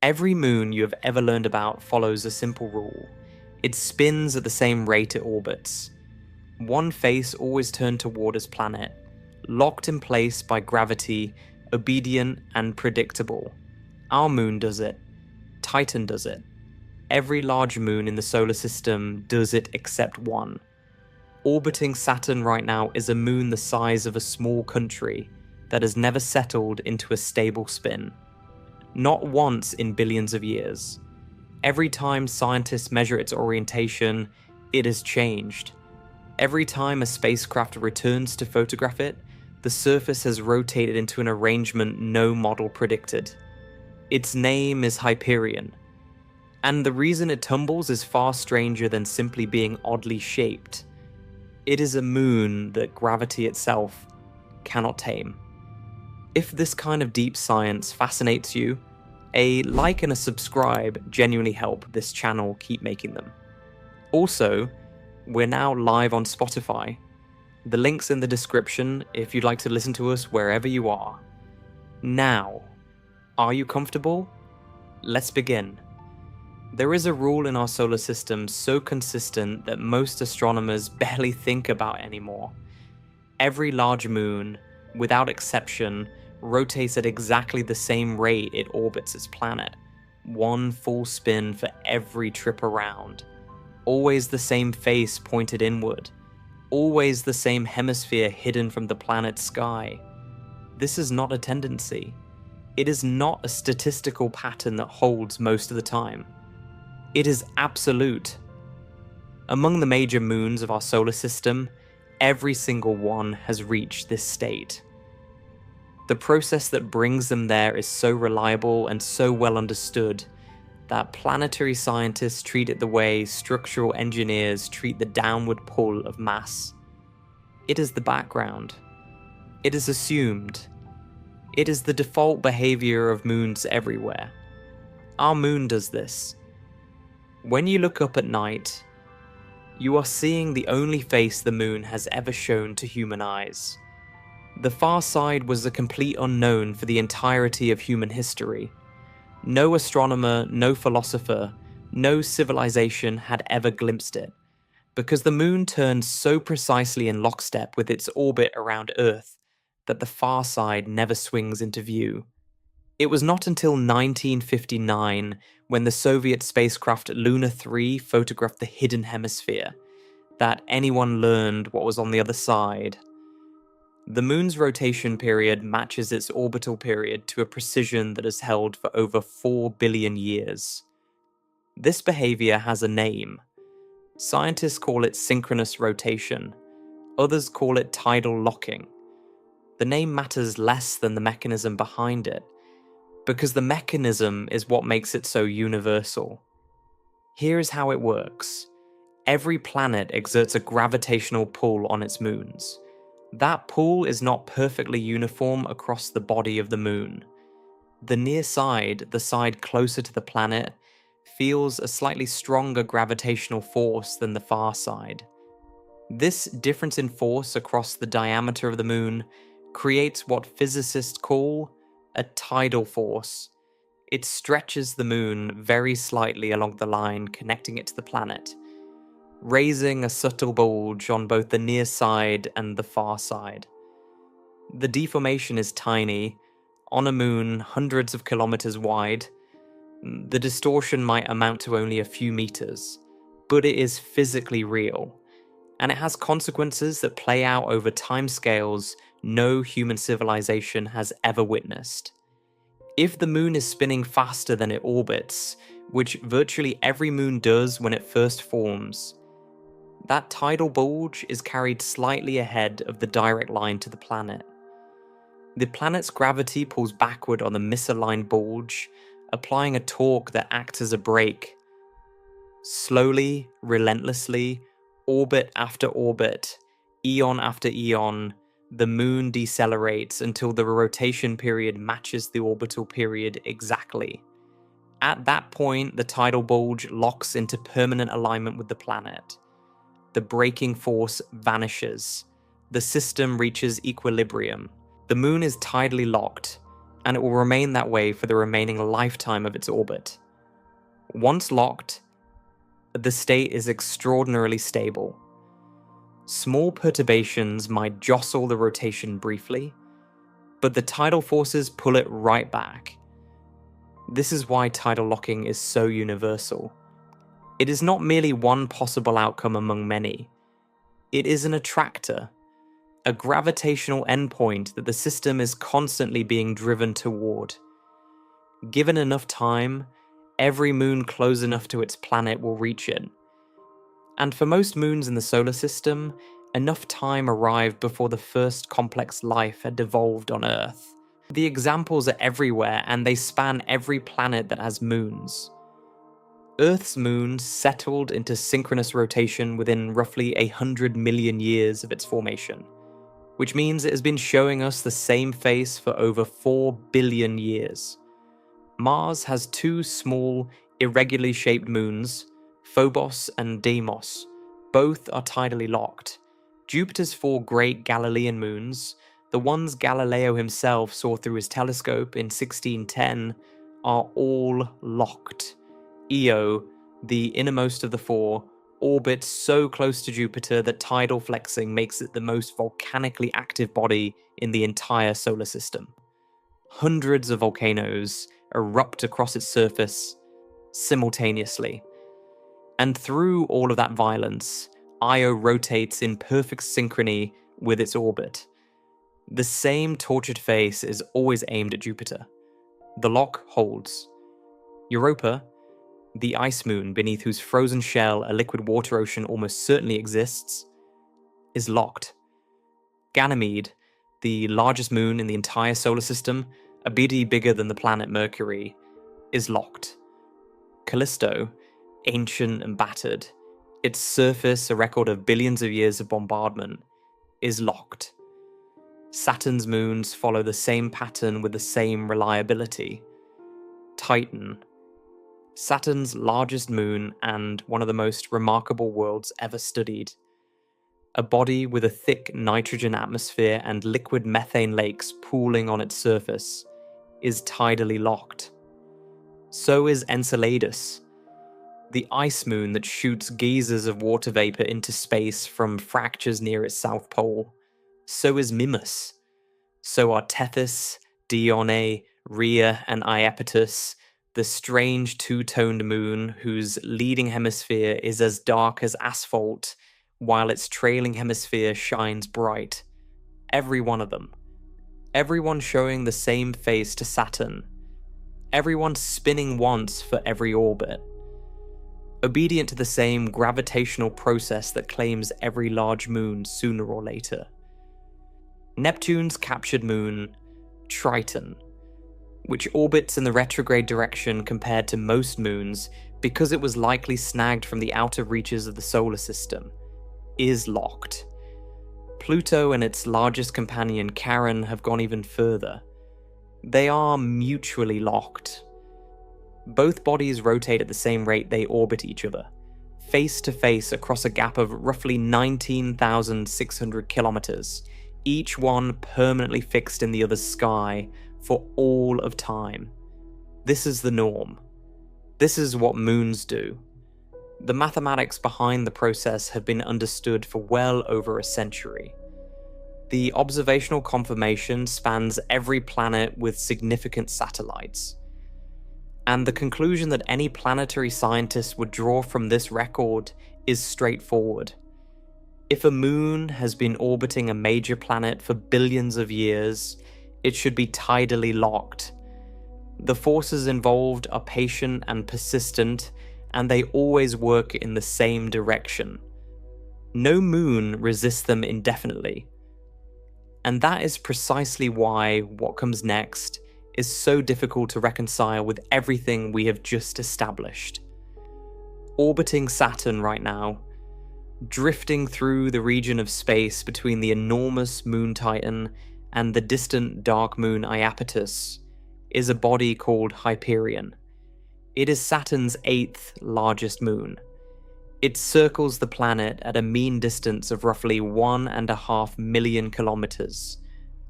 Every moon you have ever learned about follows a simple rule. It spins at the same rate it orbits. One face always turned toward its planet, locked in place by gravity, obedient and predictable. Our moon does it. Titan does it. Every large moon in the solar system does it except one. Orbiting Saturn right now is a moon the size of a small country that has never settled into a stable spin. Not once in billions of years. Every time scientists measure its orientation, it has changed. Every time a spacecraft returns to photograph it, the surface has rotated into an arrangement no model predicted. Its name is Hyperion. And the reason it tumbles is far stranger than simply being oddly shaped. It is a moon that gravity itself cannot tame. If this kind of deep science fascinates you, a like and a subscribe genuinely help this channel keep making them. Also, we're now live on Spotify. The link's in the description if you'd like to listen to us wherever you are. Now, are you comfortable? Let's begin. There is a rule in our solar system so consistent that most astronomers barely think about anymore. Every large moon, without exception, rotates at exactly the same rate it orbits its planet. One full spin for every trip around. Always the same face pointed inward. Always the same hemisphere hidden from the planet's sky. This is not a tendency. It is not a statistical pattern that holds most of the time. It is absolute. Among the major moons of our solar system, every single one has reached this state. The process that brings them there is so reliable and so well understood that planetary scientists treat it the way structural engineers treat the downward pull of mass. It is the background. It is assumed. It is the default behavior of moons everywhere. Our moon does this. When you look up at night, you are seeing the only face the moon has ever shown to human eyes. The far side was a complete unknown for the entirety of human history. No astronomer, no philosopher, no civilization had ever glimpsed it, because the moon turns so precisely in lockstep with its orbit around Earth that the far side never swings into view. It was not until 1959, when the Soviet spacecraft Luna 3 photographed the hidden hemisphere, that anyone learned what was on the other side. The moon's rotation period matches its orbital period to a precision that has held for over 4 billion years. This behavior has a name. Scientists call it synchronous rotation. Others call it tidal locking. The name matters less than the mechanism behind it, because the mechanism is what makes it so universal. Here is how it works. Every planet exerts a gravitational pull on its moons. That pull is not perfectly uniform across the body of the moon. The near side, the side closer to the planet, feels a slightly stronger gravitational force than the far side. This difference in force across the diameter of the moon creates what physicists call a tidal force. It stretches the moon very slightly along the line connecting it to the planet, raising a subtle bulge on both the near side and the far side. The deformation is tiny. On a moon hundreds of kilometers wide, the distortion might amount to only a few meters, but it is physically real, and it has consequences that play out over timescales no human civilization has ever witnessed. If the moon is spinning faster than it orbits, which virtually every moon does when it first forms, that tidal bulge is carried slightly ahead of the direct line to the planet. The planet's gravity pulls backward on the misaligned bulge, applying a torque that acts as a brake. Slowly, relentlessly, orbit after orbit, eon after eon, the moon decelerates until the rotation period matches the orbital period exactly. At that point, the tidal bulge locks into permanent alignment with the planet. The braking force vanishes. The system reaches equilibrium. The moon is tidally locked, and it will remain that way for the remaining lifetime of its orbit. Once locked, the state is extraordinarily stable. Small perturbations might jostle the rotation briefly, but the tidal forces pull it right back. This is why tidal locking is so universal. It is not merely one possible outcome among many. It is an attractor, a gravitational endpoint that the system is constantly being driven toward. Given enough time, every moon close enough to its planet will reach it. And for most moons in the solar system, enough time arrived before the first complex life had evolved on Earth. The examples are everywhere, and they span every planet that has moons. Earth's moons settled into synchronous rotation within roughly 100 million years of its formation, which means it has been showing us the same face for over 4 billion years. Mars has two small, irregularly shaped moons, Phobos and Deimos. Both are tidally locked. Jupiter's 4 great Galilean moons, the ones Galileo himself saw through his telescope in 1610, are all locked. Io, the innermost of the 4, orbits so close to Jupiter that tidal flexing makes it the most volcanically active body in the entire solar system. Hundreds of volcanoes erupt across its surface simultaneously. And through all of that violence, Io rotates in perfect synchrony with its orbit. The same tortured face is always aimed at Jupiter. The lock holds. Europa, the ice moon beneath whose frozen shell a liquid water ocean almost certainly exists, is locked. Ganymede, the largest moon in the entire solar system, a bit bigger than the planet Mercury, is locked. Callisto, ancient and battered, its surface a record of billions of years of bombardment, is locked. Saturn's moons follow the same pattern with the same reliability. Titan, Saturn's largest moon and one of the most remarkable worlds ever studied. A body with a thick nitrogen atmosphere and liquid methane lakes pooling on its surface, is tidally locked. So is Enceladus, the ice moon that shoots geysers of water vapor into space from fractures near its south pole. So is Mimas. So are Tethys, Dione, Rhea, and Iapetus, the strange two-toned moon whose leading hemisphere is as dark as asphalt, while its trailing hemisphere shines bright. Every one of them. Everyone showing the same face to Saturn. Everyone spinning once for every orbit. Obedient to the same gravitational process that claims every large moon sooner or later. Neptune's captured moon, Triton, which orbits in the retrograde direction compared to most moons because it was likely snagged from the outer reaches of the solar system, is locked. Pluto and its largest companion Charon have gone even further. They are mutually locked. Both bodies rotate at the same rate they orbit each other, face to face across a gap of roughly 19,600 kilometers, each one permanently fixed in the other's sky for all of time. This is the norm. This is what moons do. The mathematics behind the process have been understood for well over a century. The observational confirmation spans every planet with significant satellites. And the conclusion that any planetary scientist would draw from this record is straightforward. If a moon has been orbiting a major planet for billions of years, it should be tidally locked. The forces involved are patient and persistent, and they always work in the same direction. No moon resists them indefinitely. And that is precisely why what comes next is so difficult to reconcile with everything we have just established. Orbiting Saturn right now, drifting through the region of space between the enormous moon Titan and the distant dark moon Iapetus, is a body called Hyperion. It is Saturn's 8th largest moon. It circles the planet at a mean distance of roughly 1.5 million kilometers,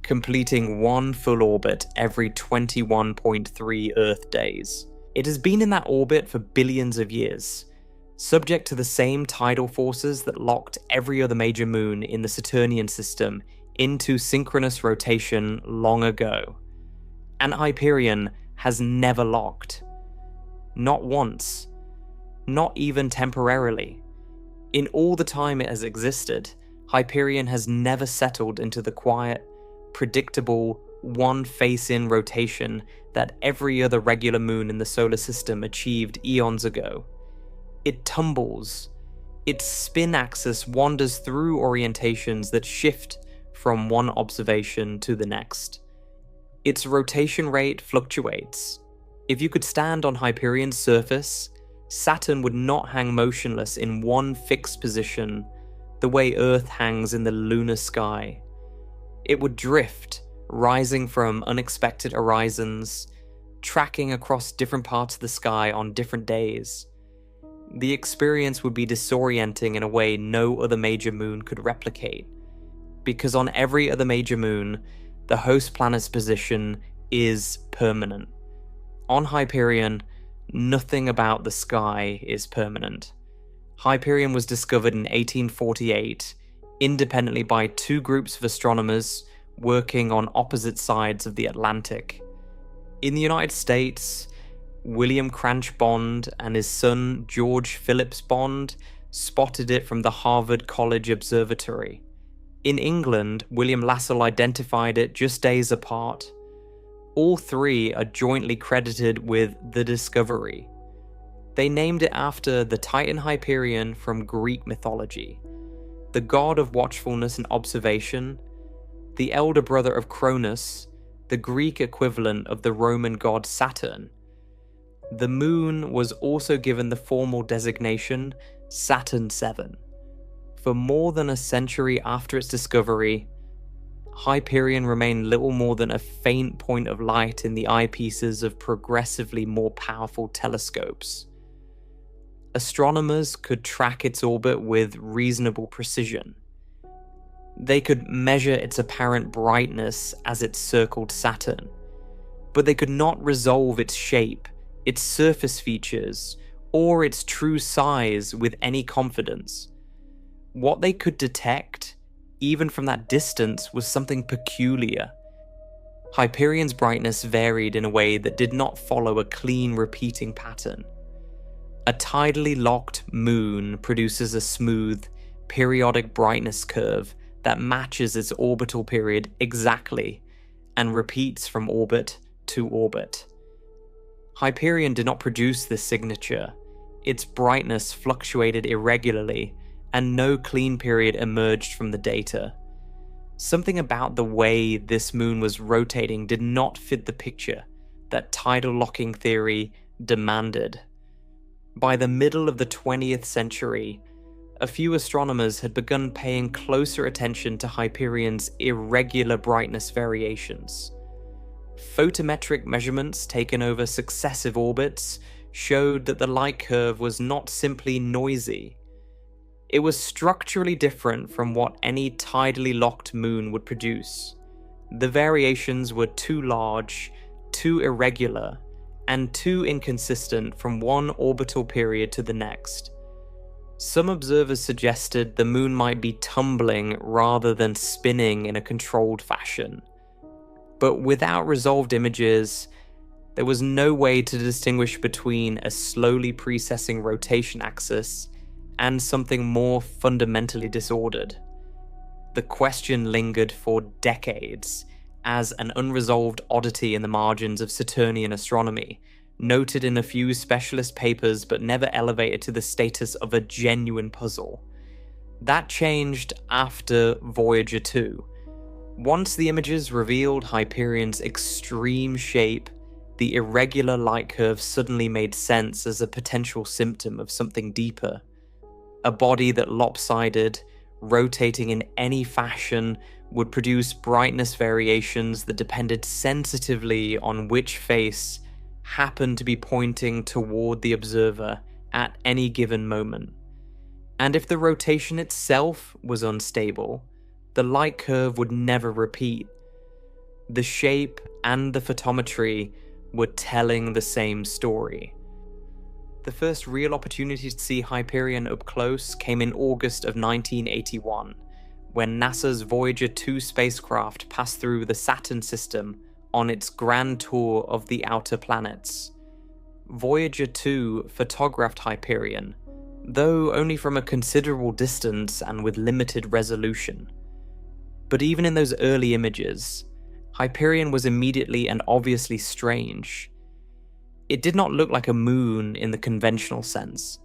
completing one full orbit every 21.3 Earth days. It has been in that orbit for billions of years, subject to the same tidal forces that locked every other major moon in the Saturnian system into synchronous rotation long ago. And Hyperion has never locked. Not once. Not even temporarily. In all the time it has existed, Hyperion has never settled into the quiet, predictable, one face-in rotation that every other regular moon in the solar system achieved eons ago. It tumbles. Its spin axis wanders through orientations that shift from one observation to the next. Its rotation rate fluctuates. If you could stand on Hyperion's surface, Saturn would not hang motionless in one fixed position the way Earth hangs in the lunar sky. It would drift, rising from unexpected horizons, tracking across different parts of the sky on different days. The experience would be disorienting in a way no other major moon could replicate, because on every other major moon, the host planet's position is permanent. On Hyperion, nothing about the sky is permanent. Hyperion was discovered in 1848, independently by two groups of astronomers working on opposite sides of the Atlantic. In the United States, William Cranch Bond and his son George Phillips Bond spotted it from the Harvard College Observatory. In England, William Lassell identified it just days apart. All three are jointly credited with the discovery. They named it after the Titan Hyperion from Greek mythology, the god of watchfulness and observation, the elder brother of Cronus, the Greek equivalent of the Roman god Saturn. The moon was also given the formal designation Saturn VII. For more than a century after its discovery, Hyperion remained little more than a faint point of light in the eyepieces of progressively more powerful telescopes. Astronomers could track its orbit with reasonable precision. They could measure its apparent brightness as it circled Saturn, but they could not resolve its shape, its surface features, or its true size with any confidence. What they could detect, even from that distance, was something peculiar. Hyperion's brightness varied in a way that did not follow a clean repeating pattern. A tidally locked moon produces a smooth, periodic brightness curve that matches its orbital period exactly and repeats from orbit to orbit. Hyperion did not produce this signature. Its brightness fluctuated irregularly, and no clean period emerged from the data. Something about the way this moon was rotating did not fit the picture that tidal locking theory demanded. By the middle of the 20th century, a few astronomers had begun paying closer attention to Hyperion's irregular brightness variations. Photometric measurements taken over successive orbits showed that the light curve was not simply noisy. It was structurally different from what any tidally locked moon would produce. The variations were too large, too irregular, and too inconsistent from one orbital period to the next. Some observers suggested the moon might be tumbling rather than spinning in a controlled fashion. But without resolved images, there was no way to distinguish between a slowly precessing rotation axis and something more fundamentally disordered. The question lingered for decades as an unresolved oddity in the margins of Saturnian astronomy, noted in a few specialist papers but never elevated to the status of a genuine puzzle. That changed after Voyager 2. Once the images revealed Hyperion's extreme shape, the irregular light curve suddenly made sense as a potential symptom of something deeper. A body that lopsided, rotating in any fashion, would produce brightness variations that depended sensitively on which face happened to be pointing toward the observer at any given moment. And if the rotation itself was unstable, the light curve would never repeat. The shape and the photometry were telling the same story. The first real opportunity to see Hyperion up close came in August of 1981, when NASA's Voyager 2 spacecraft passed through the Saturn system on its grand tour of the outer planets. Voyager 2 photographed Hyperion, though only from a considerable distance and with limited resolution. But even in those early images, Hyperion was immediately and obviously strange. It did not look like a moon in the conventional sense.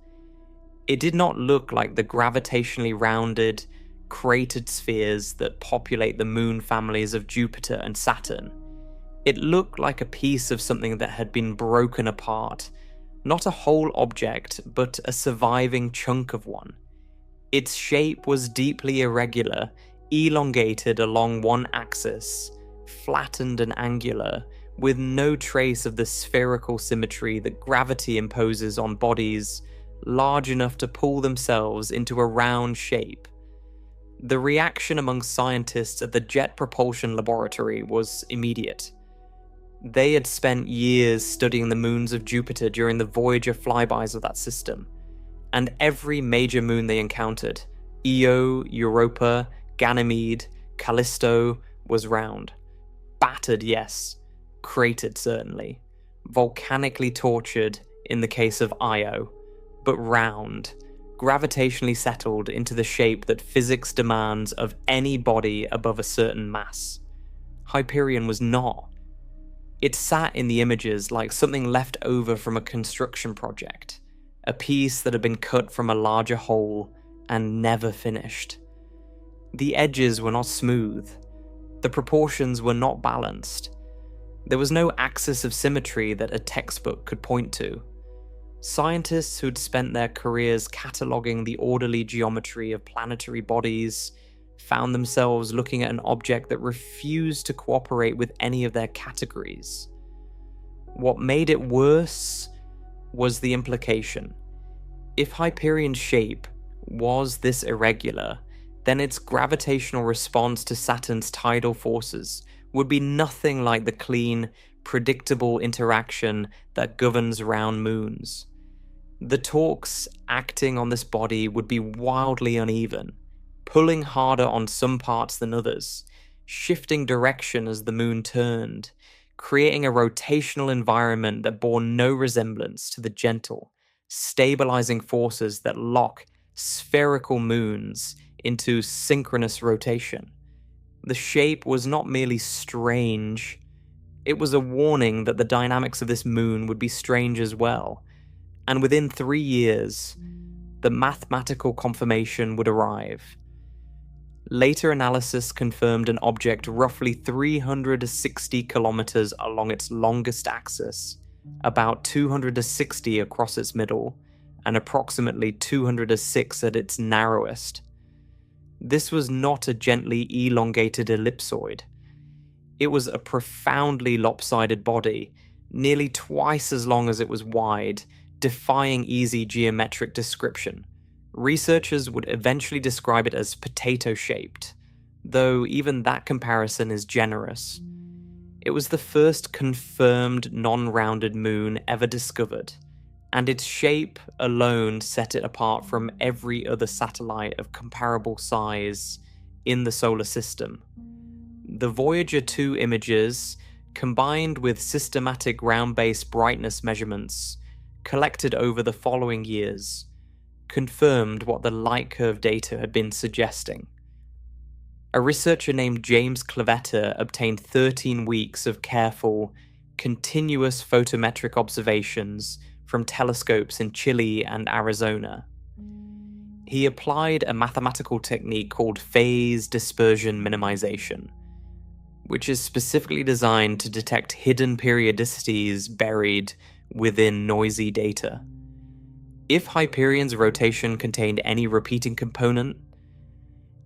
It did not look like the gravitationally rounded, cratered spheres that populate the moon families of Jupiter and Saturn. It looked like a piece of something that had been broken apart, not a whole object, but a surviving chunk of one. Its shape was deeply irregular, elongated along one axis, flattened and angular, with no trace of the spherical symmetry that gravity imposes on bodies large enough to pull themselves into a round shape. The reaction among scientists at the Jet Propulsion Laboratory was immediate. They had spent years studying the moons of Jupiter during the Voyager flybys of that system, and every major moon they encountered, Io, Europa, Ganymede, Callisto, was round. Battered, yes. Cratered, certainly. Volcanically tortured in the case of Io, but round, gravitationally settled into the shape that physics demands of any body above a certain mass. Hyperion was not. It sat in the images like something left over from a construction project, a piece that had been cut from a larger whole and never finished. The edges were not smooth. The proportions were not balanced. There was no axis of symmetry that a textbook could point to. Scientists who'd spent their careers cataloguing the orderly geometry of planetary bodies found themselves looking at an object that refused to cooperate with any of their categories. What made it worse was the implication. If Hyperion's shape was this irregular, then its gravitational response to Saturn's tidal forces would be nothing like the clean, predictable interaction that governs round moons. The torques acting on this body would be wildly uneven, pulling harder on some parts than others, shifting direction as the moon turned, creating a rotational environment that bore no resemblance to the gentle, stabilizing forces that lock spherical moons into synchronous rotation. The shape was not merely strange, it was a warning that the dynamics of this moon would be strange as well, and within 3 years, the mathematical confirmation would arrive. Later analysis confirmed an object roughly 360 kilometers along its longest axis, about 260 across its middle, and approximately 206 at its narrowest. This was not a gently elongated ellipsoid. It was a profoundly lopsided body, nearly twice as long as it was wide, defying easy geometric description. Researchers would eventually describe it as potato-shaped, though even that comparison is generous. It was the first confirmed non-rounded moon ever discovered, and its shape alone set it apart from every other satellite of comparable size in the solar system. The Voyager 2 images, combined with systematic ground-based brightness measurements collected over the following years, confirmed what the light curve data had been suggesting. A researcher named James Clavetta obtained 13 weeks of careful, continuous photometric observations from telescopes in Chile and Arizona. He applied a mathematical technique called phase dispersion minimization, which is specifically designed to detect hidden periodicities buried within noisy data. If Hyperion's rotation contained any repeating component,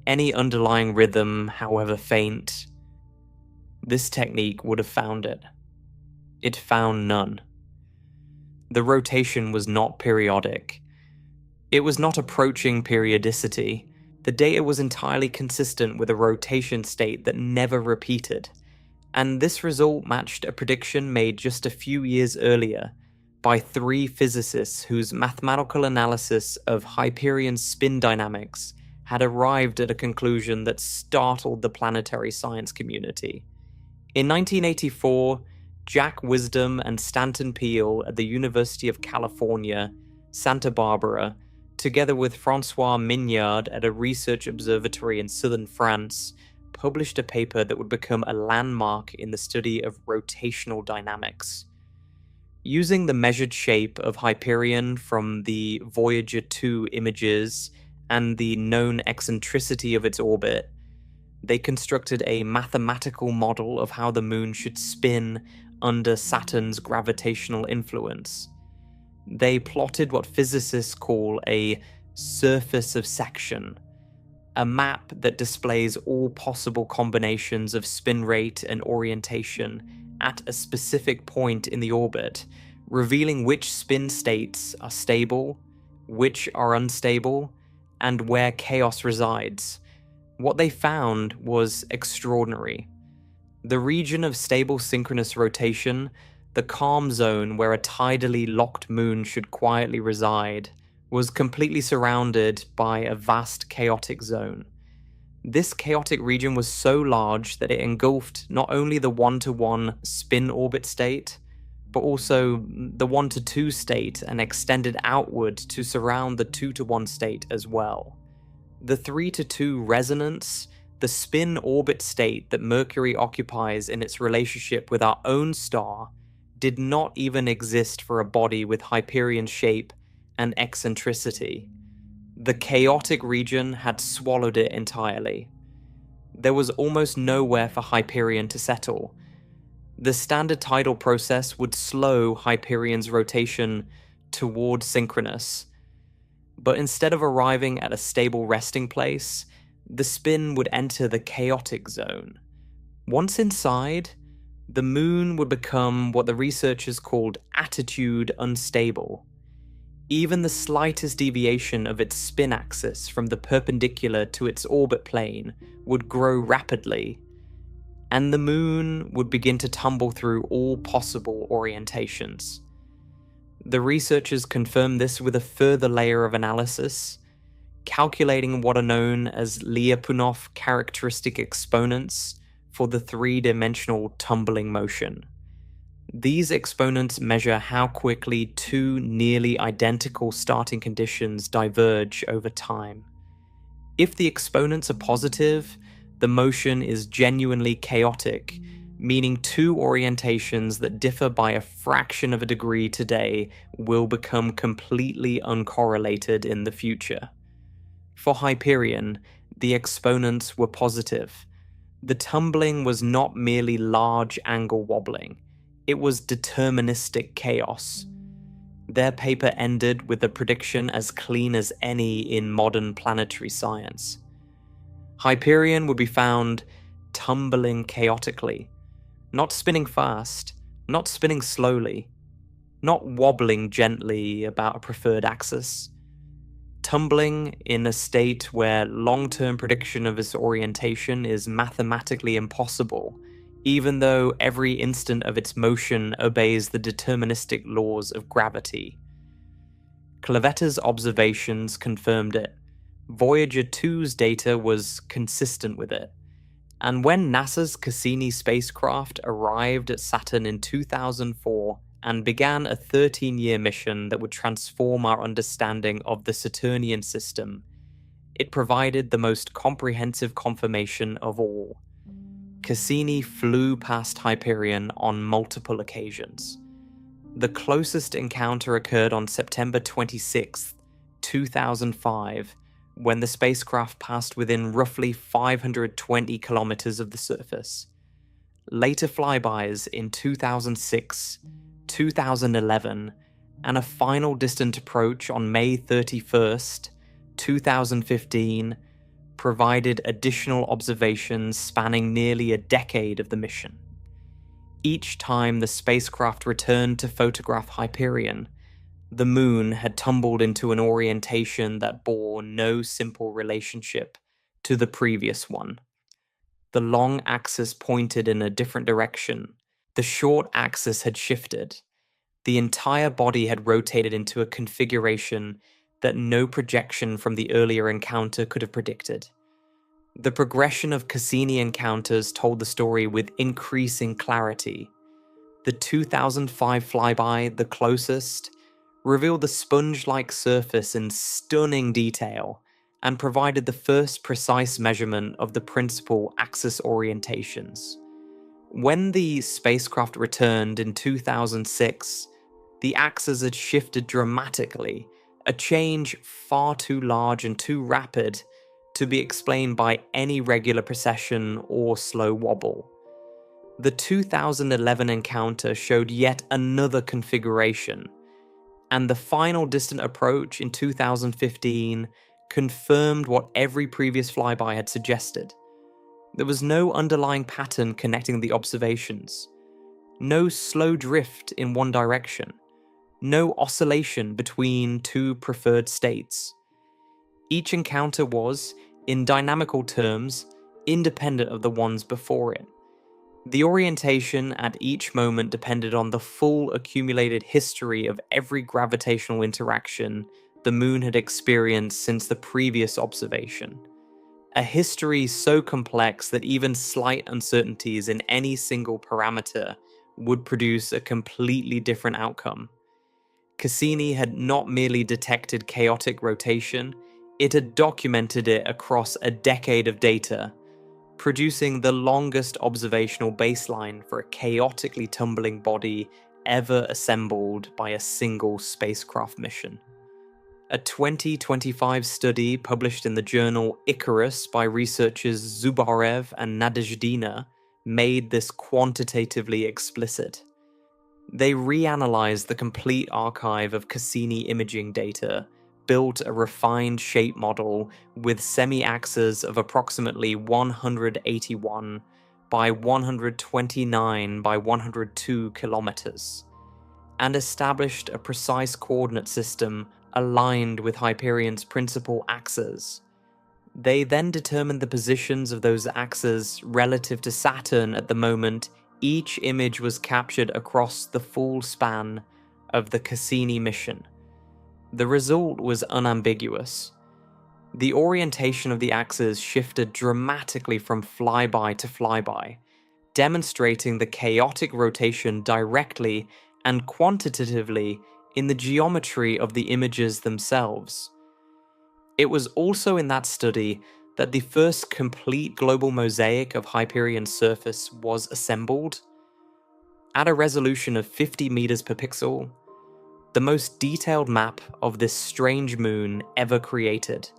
any underlying rhythm, however faint, this technique would have found it. It found none. The rotation was not periodic. It was not approaching periodicity. The data was entirely consistent with a rotation state that never repeated, and this result matched a prediction made just a few years earlier by 3 physicists whose mathematical analysis of Hyperion's spin dynamics had arrived at a conclusion that startled the planetary science community. In 1984, Jack Wisdom and Stanton Peele at the University of California, Santa Barbara, together with Francois Mignard at a research observatory in southern France, published a paper that would become a landmark in the study of rotational dynamics. Using the measured shape of Hyperion from the Voyager 2 images and the known eccentricity of its orbit, they constructed a mathematical model of how the moon should spin under Saturn's gravitational influence. They plotted what physicists call a surface of section, a map that displays all possible combinations of spin rate and orientation at a specific point in the orbit, revealing which spin states are stable, which are unstable, and where chaos resides. What they found was extraordinary. The region of stable synchronous rotation, the calm zone where a tidally locked moon should quietly reside, was completely surrounded by a vast chaotic zone. This chaotic region was so large that it engulfed not only the 1-to-1 spin orbit state, but also the 1-to-2 state and extended outward to surround the 2-to-1 state as well. The 3-to-2 resonance, the spin orbit state that Mercury occupies in its relationship with our own star, did not even exist for a body with Hyperion shape and eccentricity. The chaotic region had swallowed it entirely. There was almost nowhere for Hyperion to settle. The standard tidal process would slow Hyperion's rotation toward synchronous, but instead of arriving at a stable resting place, the spin would enter the chaotic zone. Once inside, the moon would become what the researchers called attitude unstable. Even the slightest deviation of its spin axis from the perpendicular to its orbit plane would grow rapidly, and the moon would begin to tumble through all possible orientations. The researchers confirmed this with a further layer of analysis, calculating what are known as Lyapunov characteristic exponents for the 3-dimensional tumbling motion. These exponents measure how quickly 2 nearly identical starting conditions diverge over time. If the exponents are positive, the motion is genuinely chaotic, meaning 2 orientations that differ by a fraction of a degree today will become completely uncorrelated in the future. For Hyperion, the exponents were positive. The tumbling was not merely large angle wobbling, it was deterministic chaos. Their paper ended with a prediction as clean as any in modern planetary science. Hyperion would be found tumbling chaotically, not spinning fast, not spinning slowly, not wobbling gently about a preferred axis, tumbling in a state where long-term prediction of its orientation is mathematically impossible, even though every instant of its motion obeys the deterministic laws of gravity. Clevetter's observations confirmed it. Voyager 2's data was consistent with it. And when NASA's Cassini spacecraft arrived at Saturn in 2004 and began a 13-year mission that would transform our understanding of the Saturnian system, it provided the most comprehensive confirmation of all. Cassini flew past Hyperion on multiple occasions. The closest encounter occurred on September 26, 2005, when the spacecraft passed within roughly 520 kilometers of the surface. Later flybys in 2006, 2011, and a final distant approach on May 31st, 2015, provided additional observations spanning nearly a decade of the mission. Each time the spacecraft returned to photograph Hyperion, the moon had tumbled into an orientation that bore no simple relationship to the previous one. the long axis pointed in a different direction. The short axis had shifted. The entire body had rotated into a configuration that no projection from the earlier encounter could have predicted. The progression of Cassini encounters told the story with increasing clarity. The 2005 flyby, the closest, revealed the sponge-like surface in stunning detail and provided the first precise measurement of the principal axis orientations. When the spacecraft returned in 2006, the axis had shifted dramatically, a change far too large and too rapid to be explained by any regular precession or slow wobble. The 2011 encounter showed yet another configuration, and the final distant approach in 2015 confirmed what every previous flyby had suggested. There was no underlying pattern connecting the observations, no slow drift in one direction, no oscillation between two preferred states. Each encounter was, in dynamical terms, independent of the ones before it. The orientation at each moment depended on the full accumulated history of every gravitational interaction the Moon had experienced since the previous observation. A history so complex that even slight uncertainties in any single parameter would produce a completely different outcome. Cassini had not merely detected chaotic rotation, it had documented it across a decade of data, producing the longest observational baseline for a chaotically tumbling body ever assembled by a single spacecraft mission. A 2025 study published in the journal Icarus by researchers Zubarev and Nadezhdina made this quantitatively explicit. They reanalyzed the complete archive of Cassini imaging data, built a refined shape model with semi-axes of approximately 181 by 129 by 102 kilometers, and established a precise coordinate system aligned with Hyperion's principal axes. They then determined the positions of those axes relative to Saturn at the moment each image was captured across the full span of the Cassini mission. The result was unambiguous. The orientation of the axes shifted dramatically from flyby to flyby, demonstrating the chaotic rotation directly and quantitatively in the geometry of the images themselves. It was also in that study that the first complete global mosaic of Hyperion's surface was assembled. At a resolution of 50 meters per pixel, the most detailed map of this strange moon ever created.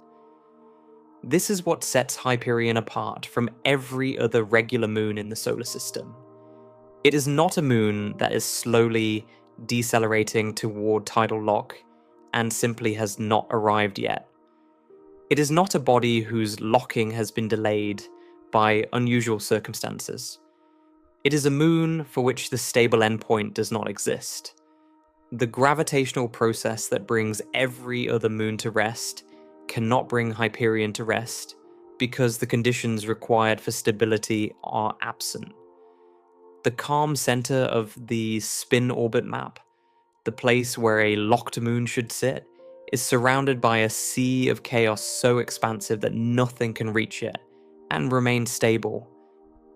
This is what sets Hyperion apart from every other regular moon in the solar system. It is not a moon that is slowly decelerating toward tidal lock and simply has not arrived yet. It is not a body whose locking has been delayed by unusual circumstances. It is a moon for which the stable endpoint does not exist. The gravitational process that brings every other moon to rest cannot bring Hyperion to rest because the conditions required for stability are absent. The calm center of the spin orbit map, the place where a locked moon should sit, is surrounded by a sea of chaos so expansive that nothing can reach it and remain stable.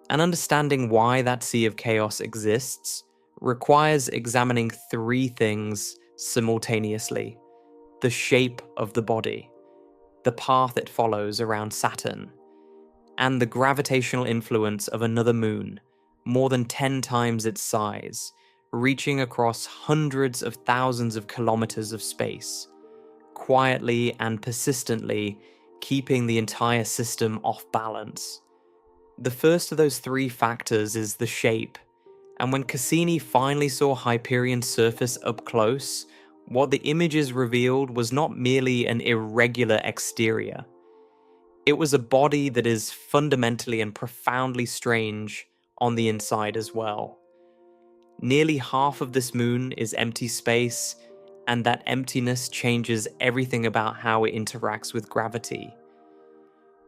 And understanding why that sea of chaos exists requires examining three things simultaneously: the shape of the body, the path it follows around Saturn, and the gravitational influence of another moon, more than 10 times its size, reaching across hundreds of thousands of kilometers of space, quietly and persistently keeping the entire system off balance. The first of those three factors is the shape, and when Cassini finally saw Hyperion's surface up close, what the images revealed was not merely an irregular exterior. It was a body that is fundamentally and profoundly strange on the inside as well. Nearly half of this moon is empty space, and that emptiness changes everything about how it interacts with gravity.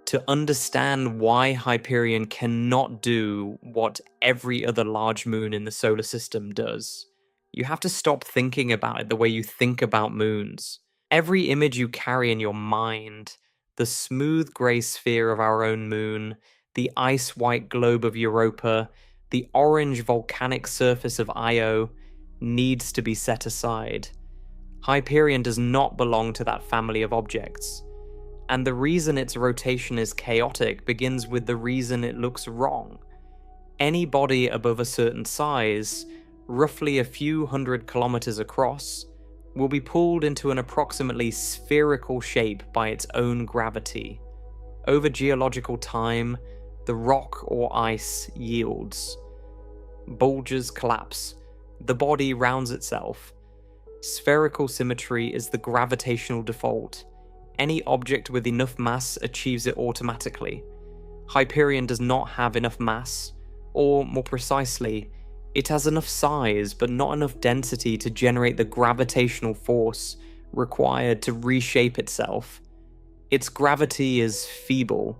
To understand why Hyperion cannot do what every other large moon in the solar system does, you have to stop thinking about it the way you think about moons. Every image you carry in your mind, the smooth grey sphere of our own moon, the ice-white globe of Europa, the orange volcanic surface of Io, needs to be set aside. Hyperion does not belong to that family of objects. And the reason its rotation is chaotic begins with the reason it looks wrong. Any body above a certain size, roughly a few hundred kilometers across, will be pulled into an approximately spherical shape by its own gravity. Over geological time, the rock or ice yields. Bulges collapse. The body rounds itself. Spherical symmetry is the gravitational default. Any object with enough mass achieves it automatically. Hyperion does not have enough mass, or more precisely, it has enough size but not enough density to generate the gravitational force required to reshape itself. Its gravity is feeble.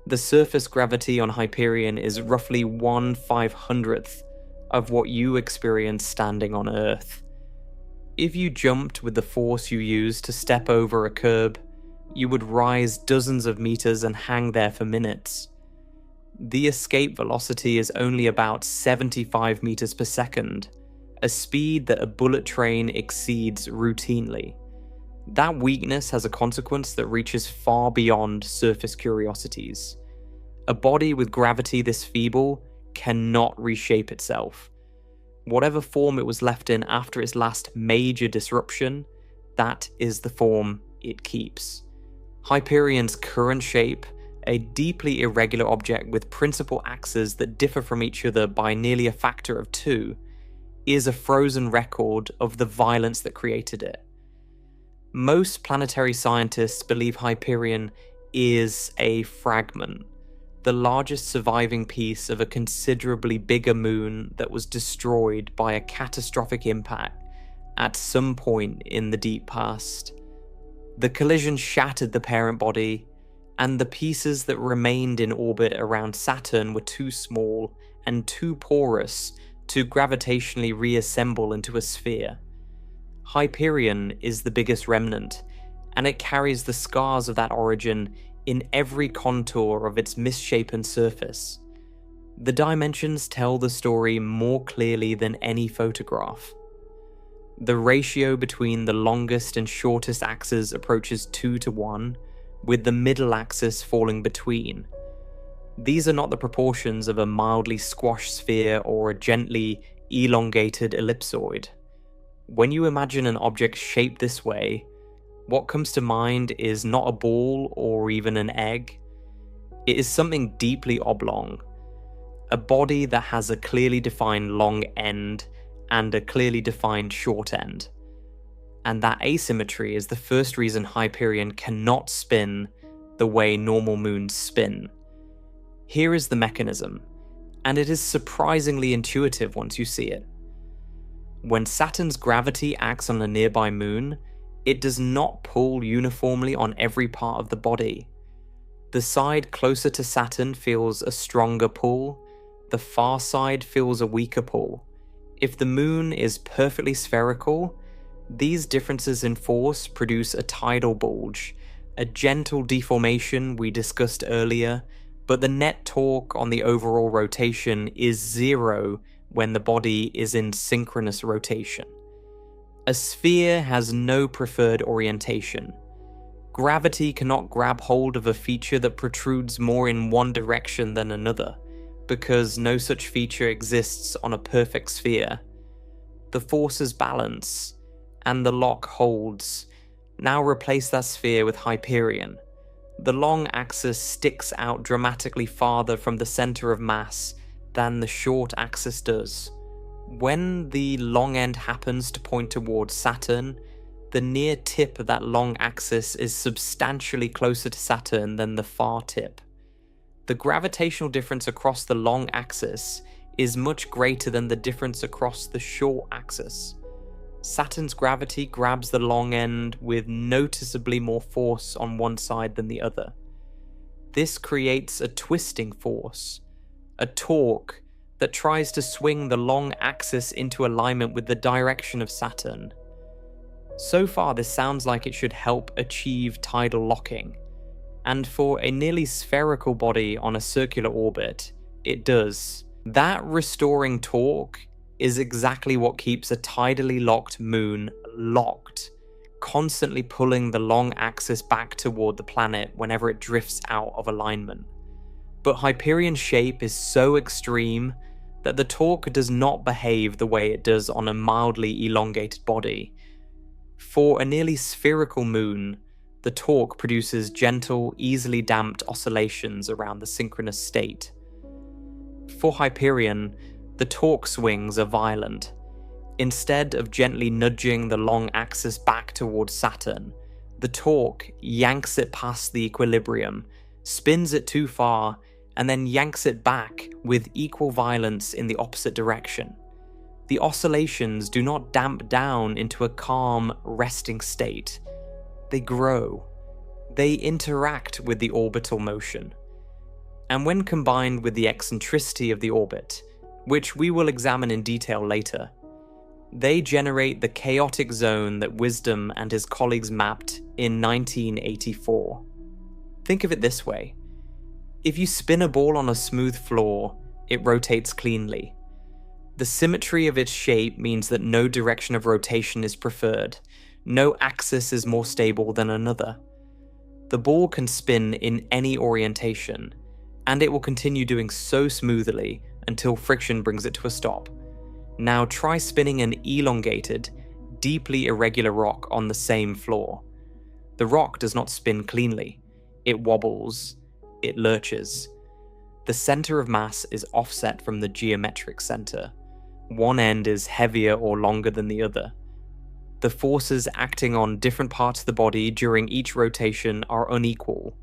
The surface gravity on Hyperion is roughly 1/500th of what you experience standing on Earth. If you jumped with the force you use to step over a curb, you would rise dozens of meters and hang there for minutes. The escape velocity is only about 75 meters per second, a speed that a bullet train exceeds routinely. That weakness has a consequence that reaches far beyond surface curiosities. A body with gravity this feeble cannot reshape itself. Whatever form it was left in after its last major disruption, that is the form it keeps. Hyperion's current shape, a deeply irregular object with principal axes that differ from each other by nearly a factor of 2, is a frozen record of the violence that created it. Most planetary scientists believe Hyperion is a fragment, the largest surviving piece of a considerably bigger moon that was destroyed by a catastrophic impact at some point in the deep past. The collision shattered the parent body, and the pieces that remained in orbit around Saturn were too small and too porous to gravitationally reassemble into a sphere. Hyperion is the biggest remnant, and it carries the scars of that origin in every contour of its misshapen surface. The dimensions tell the story more clearly than any photograph. The ratio between the longest and shortest axes approaches 2:1, with the middle axis falling between. These are not the proportions of a mildly squashed sphere or a gently elongated ellipsoid. When you imagine an object shaped this way, what comes to mind is not a ball or even an egg. It is something deeply oblong, a body that has a clearly defined long end and a clearly defined short end. And that asymmetry is the first reason Hyperion cannot spin the way normal moons spin. Here is the mechanism, and it is surprisingly intuitive once you see it. When Saturn's gravity acts on a nearby moon, it does not pull uniformly on every part of the body. The side closer to Saturn feels a stronger pull, the far side feels a weaker pull. If the moon is perfectly spherical, these differences in force produce a tidal bulge, a gentle deformation we discussed earlier, but the net torque on the overall rotation is 0 when the body is in synchronous rotation. A sphere has no preferred orientation. Gravity cannot grab hold of a feature that protrudes more in one direction than another, because no such feature exists on a perfect sphere. The forces balance, and the lock holds. Now replace that sphere with Hyperion. The long axis sticks out dramatically farther from the center of mass than the short axis does. When the long end happens to point towards Saturn, the near tip of that long axis is substantially closer to Saturn than the far tip. The gravitational difference across the long axis is much greater than the difference across the short axis. Saturn's gravity grabs the long end with noticeably more force on one side than the other. This creates a twisting force, a torque that tries to swing the long axis into alignment with the direction of Saturn. So far, this sounds like it should help achieve tidal locking, and for a nearly spherical body on a circular orbit, it does. That restoring torque is exactly what keeps a tidally locked moon locked, constantly pulling the long axis back toward the planet whenever it drifts out of alignment. But Hyperion's shape is so extreme that the torque does not behave the way it does on a mildly elongated body. For a nearly spherical moon, the torque produces gentle, easily damped oscillations around the synchronous state. For Hyperion, the torque swings are violent. Instead of gently nudging the long axis back towards Saturn, the torque yanks it past the equilibrium, spins it too far, and then yanks it back with equal violence in the opposite direction. The oscillations do not damp down into a calm, resting state. They grow. They interact with the orbital motion. And when combined with the eccentricity of the orbit, which we will examine in detail later, they generate the chaotic zone that Wisdom and his colleagues mapped in 1984. Think of it this way. If you spin a ball on a smooth floor, it rotates cleanly. The symmetry of its shape means that no direction of rotation is preferred. No axis is more stable than another. The ball can spin in any orientation, and it will continue doing so smoothly until friction brings it to a stop. Now try spinning an elongated, deeply irregular rock on the same floor. The rock does not spin cleanly. It wobbles. It lurches. The center of mass is offset from the geometric center. One end is heavier or longer than the other. The forces acting on different parts of the body during each rotation are unequal,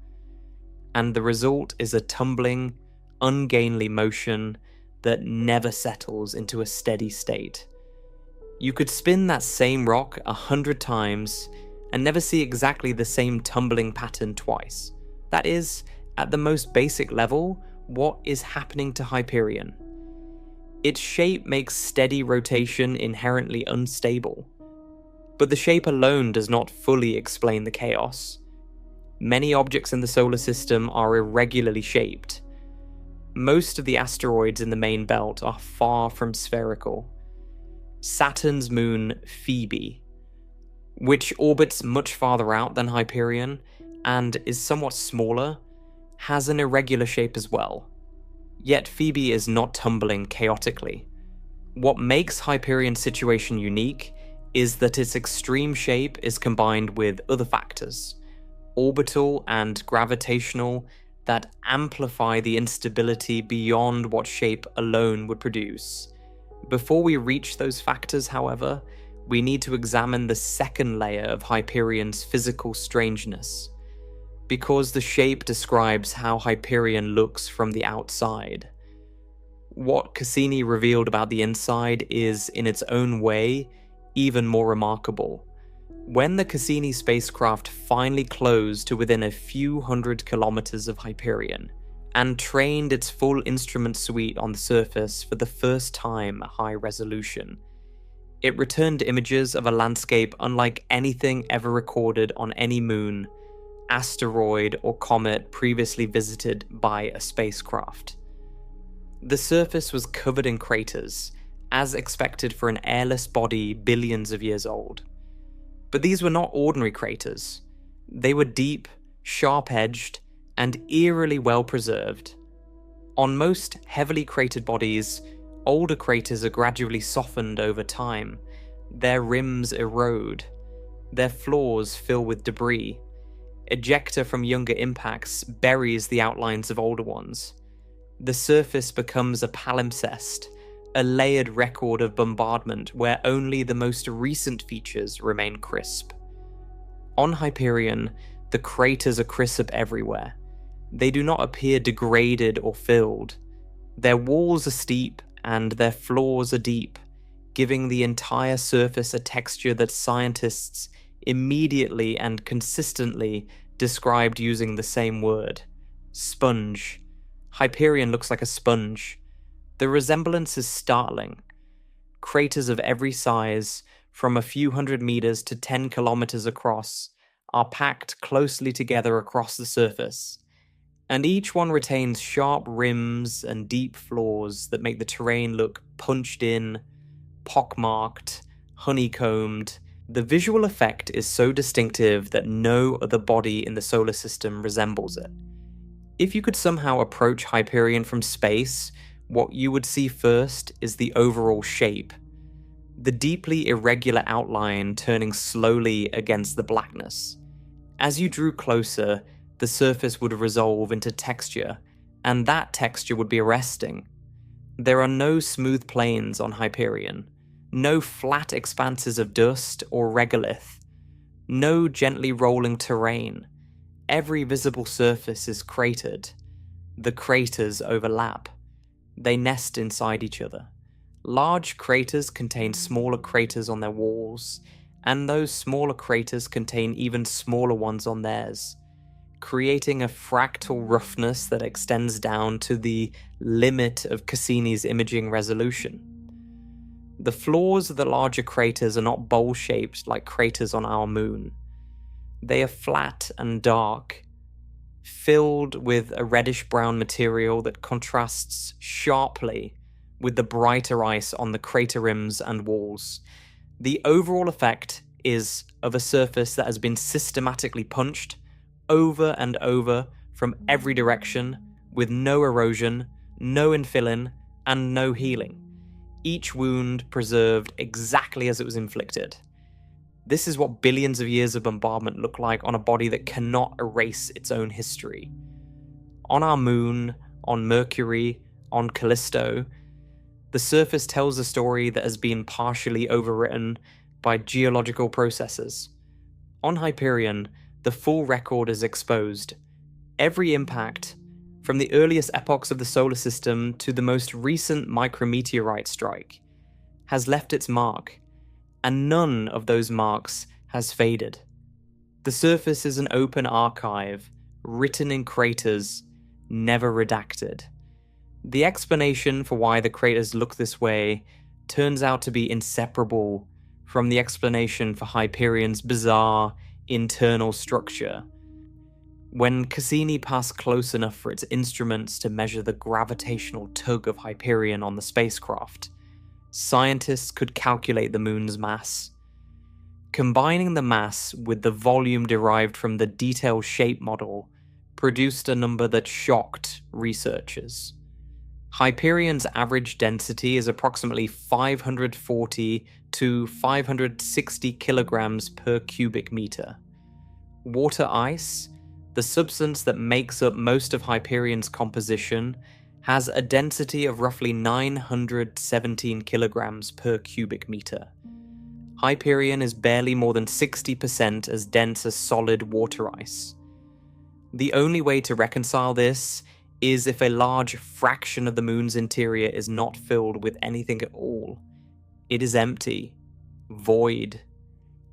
and the result is a tumbling, ungainly motion that never settles into a steady state. You could spin that same rock 100 times and never see exactly the same tumbling pattern twice. That is, at the most basic level, what is happening to Hyperion. Its shape makes steady rotation inherently unstable. But the shape alone does not fully explain the chaos. Many objects in the solar system are irregularly shaped. Most of the asteroids in the main belt are far from spherical. Saturn's moon, Phoebe, which orbits much farther out than Hyperion and is somewhat smaller, has an irregular shape as well. Yet Phoebe is not tumbling chaotically. What makes Hyperion's situation unique is that its extreme shape is combined with other factors, orbital and gravitational, that amplify the instability beyond what shape alone would produce. Before we reach those factors, however, we need to examine the second layer of Hyperion's physical strangeness, because the shape describes how Hyperion looks from the outside. What Cassini revealed about the inside is, in its own way, even more remarkable. When the Cassini spacecraft finally closed to within a few hundred kilometers of Hyperion, and trained its full instrument suite on the surface for the first time at high resolution, it returned images of a landscape unlike anything ever recorded on any moon, asteroid, or comet previously visited by a spacecraft. The surface was covered in craters, as expected for an airless body billions of years old. But these were not ordinary craters. They were deep, sharp-edged, and eerily well-preserved. On most heavily cratered bodies, older craters are gradually softened over time. Their rims erode. Their floors fill with debris. Ejecta from younger impacts buries the outlines of older ones. The surface becomes a palimpsest, a layered record of bombardment where only the most recent features remain crisp. On Hyperion, the craters are crisp everywhere. They do not appear degraded or filled. Their walls are steep and their floors are deep, giving the entire surface a texture that scientists immediately and consistently described using the same word: Sponge. Hyperion looks like a sponge. The resemblance is startling. Craters of every size, from a few hundred meters to 10 kilometers across, are packed closely together across the surface, and each one retains sharp rims and deep floors that make the terrain look punched in, pockmarked, honeycombed. The visual effect is so distinctive that no other body in the solar system resembles it. If you could somehow approach Hyperion from space, what you would see first is the overall shape. The deeply irregular outline turning slowly against the blackness. As you drew closer, the surface would resolve into texture, and that texture would be arresting. There are no smooth plains on Hyperion, no flat expanses of dust or regolith, no gently rolling terrain. Every visible surface is cratered. The craters overlap. They nest inside each other. Large craters contain smaller craters on their walls, and those smaller craters contain even smaller ones on theirs, creating a fractal roughness that extends down to the limit of Cassini's imaging resolution. The floors of the larger craters are not bowl-shaped like craters on our moon. They are flat and dark, filled with a reddish-brown material that contrasts sharply with the brighter ice on the crater rims and walls. The overall effect is of a surface that has been systematically punched over and over from every direction, with no erosion, no infilling, and no healing. Each wound preserved exactly as it was inflicted. This is what billions of years of bombardment look like on a body that cannot erase its own history. On our moon, on Mercury, on Callisto, the surface tells a story that has been partially overwritten by geological processes. On Hyperion, the full record is exposed. Every impact, from the earliest epochs of the solar system to the most recent micrometeorite strike, has left its mark, and none of those marks has faded. The surface is an open archive, written in craters, never redacted. The explanation for why the craters look this way turns out to be inseparable from the explanation for Hyperion's bizarre internal structure. When Cassini passed close enough for its instruments to measure the gravitational tug of Hyperion on the spacecraft, scientists could calculate the moon's mass. Combining the mass with the volume derived from the detailed shape model produced a number that shocked researchers. Hyperion's average density is approximately 540 to 560 kilograms per cubic meter. Water ice, the substance that makes up most of Hyperion's composition, has a density of roughly 917 kilograms per cubic meter. Hyperion is barely more than 60% as dense as solid water ice. The only way to reconcile this is if a large fraction of the moon's interior is not filled with anything at all. It is empty, void.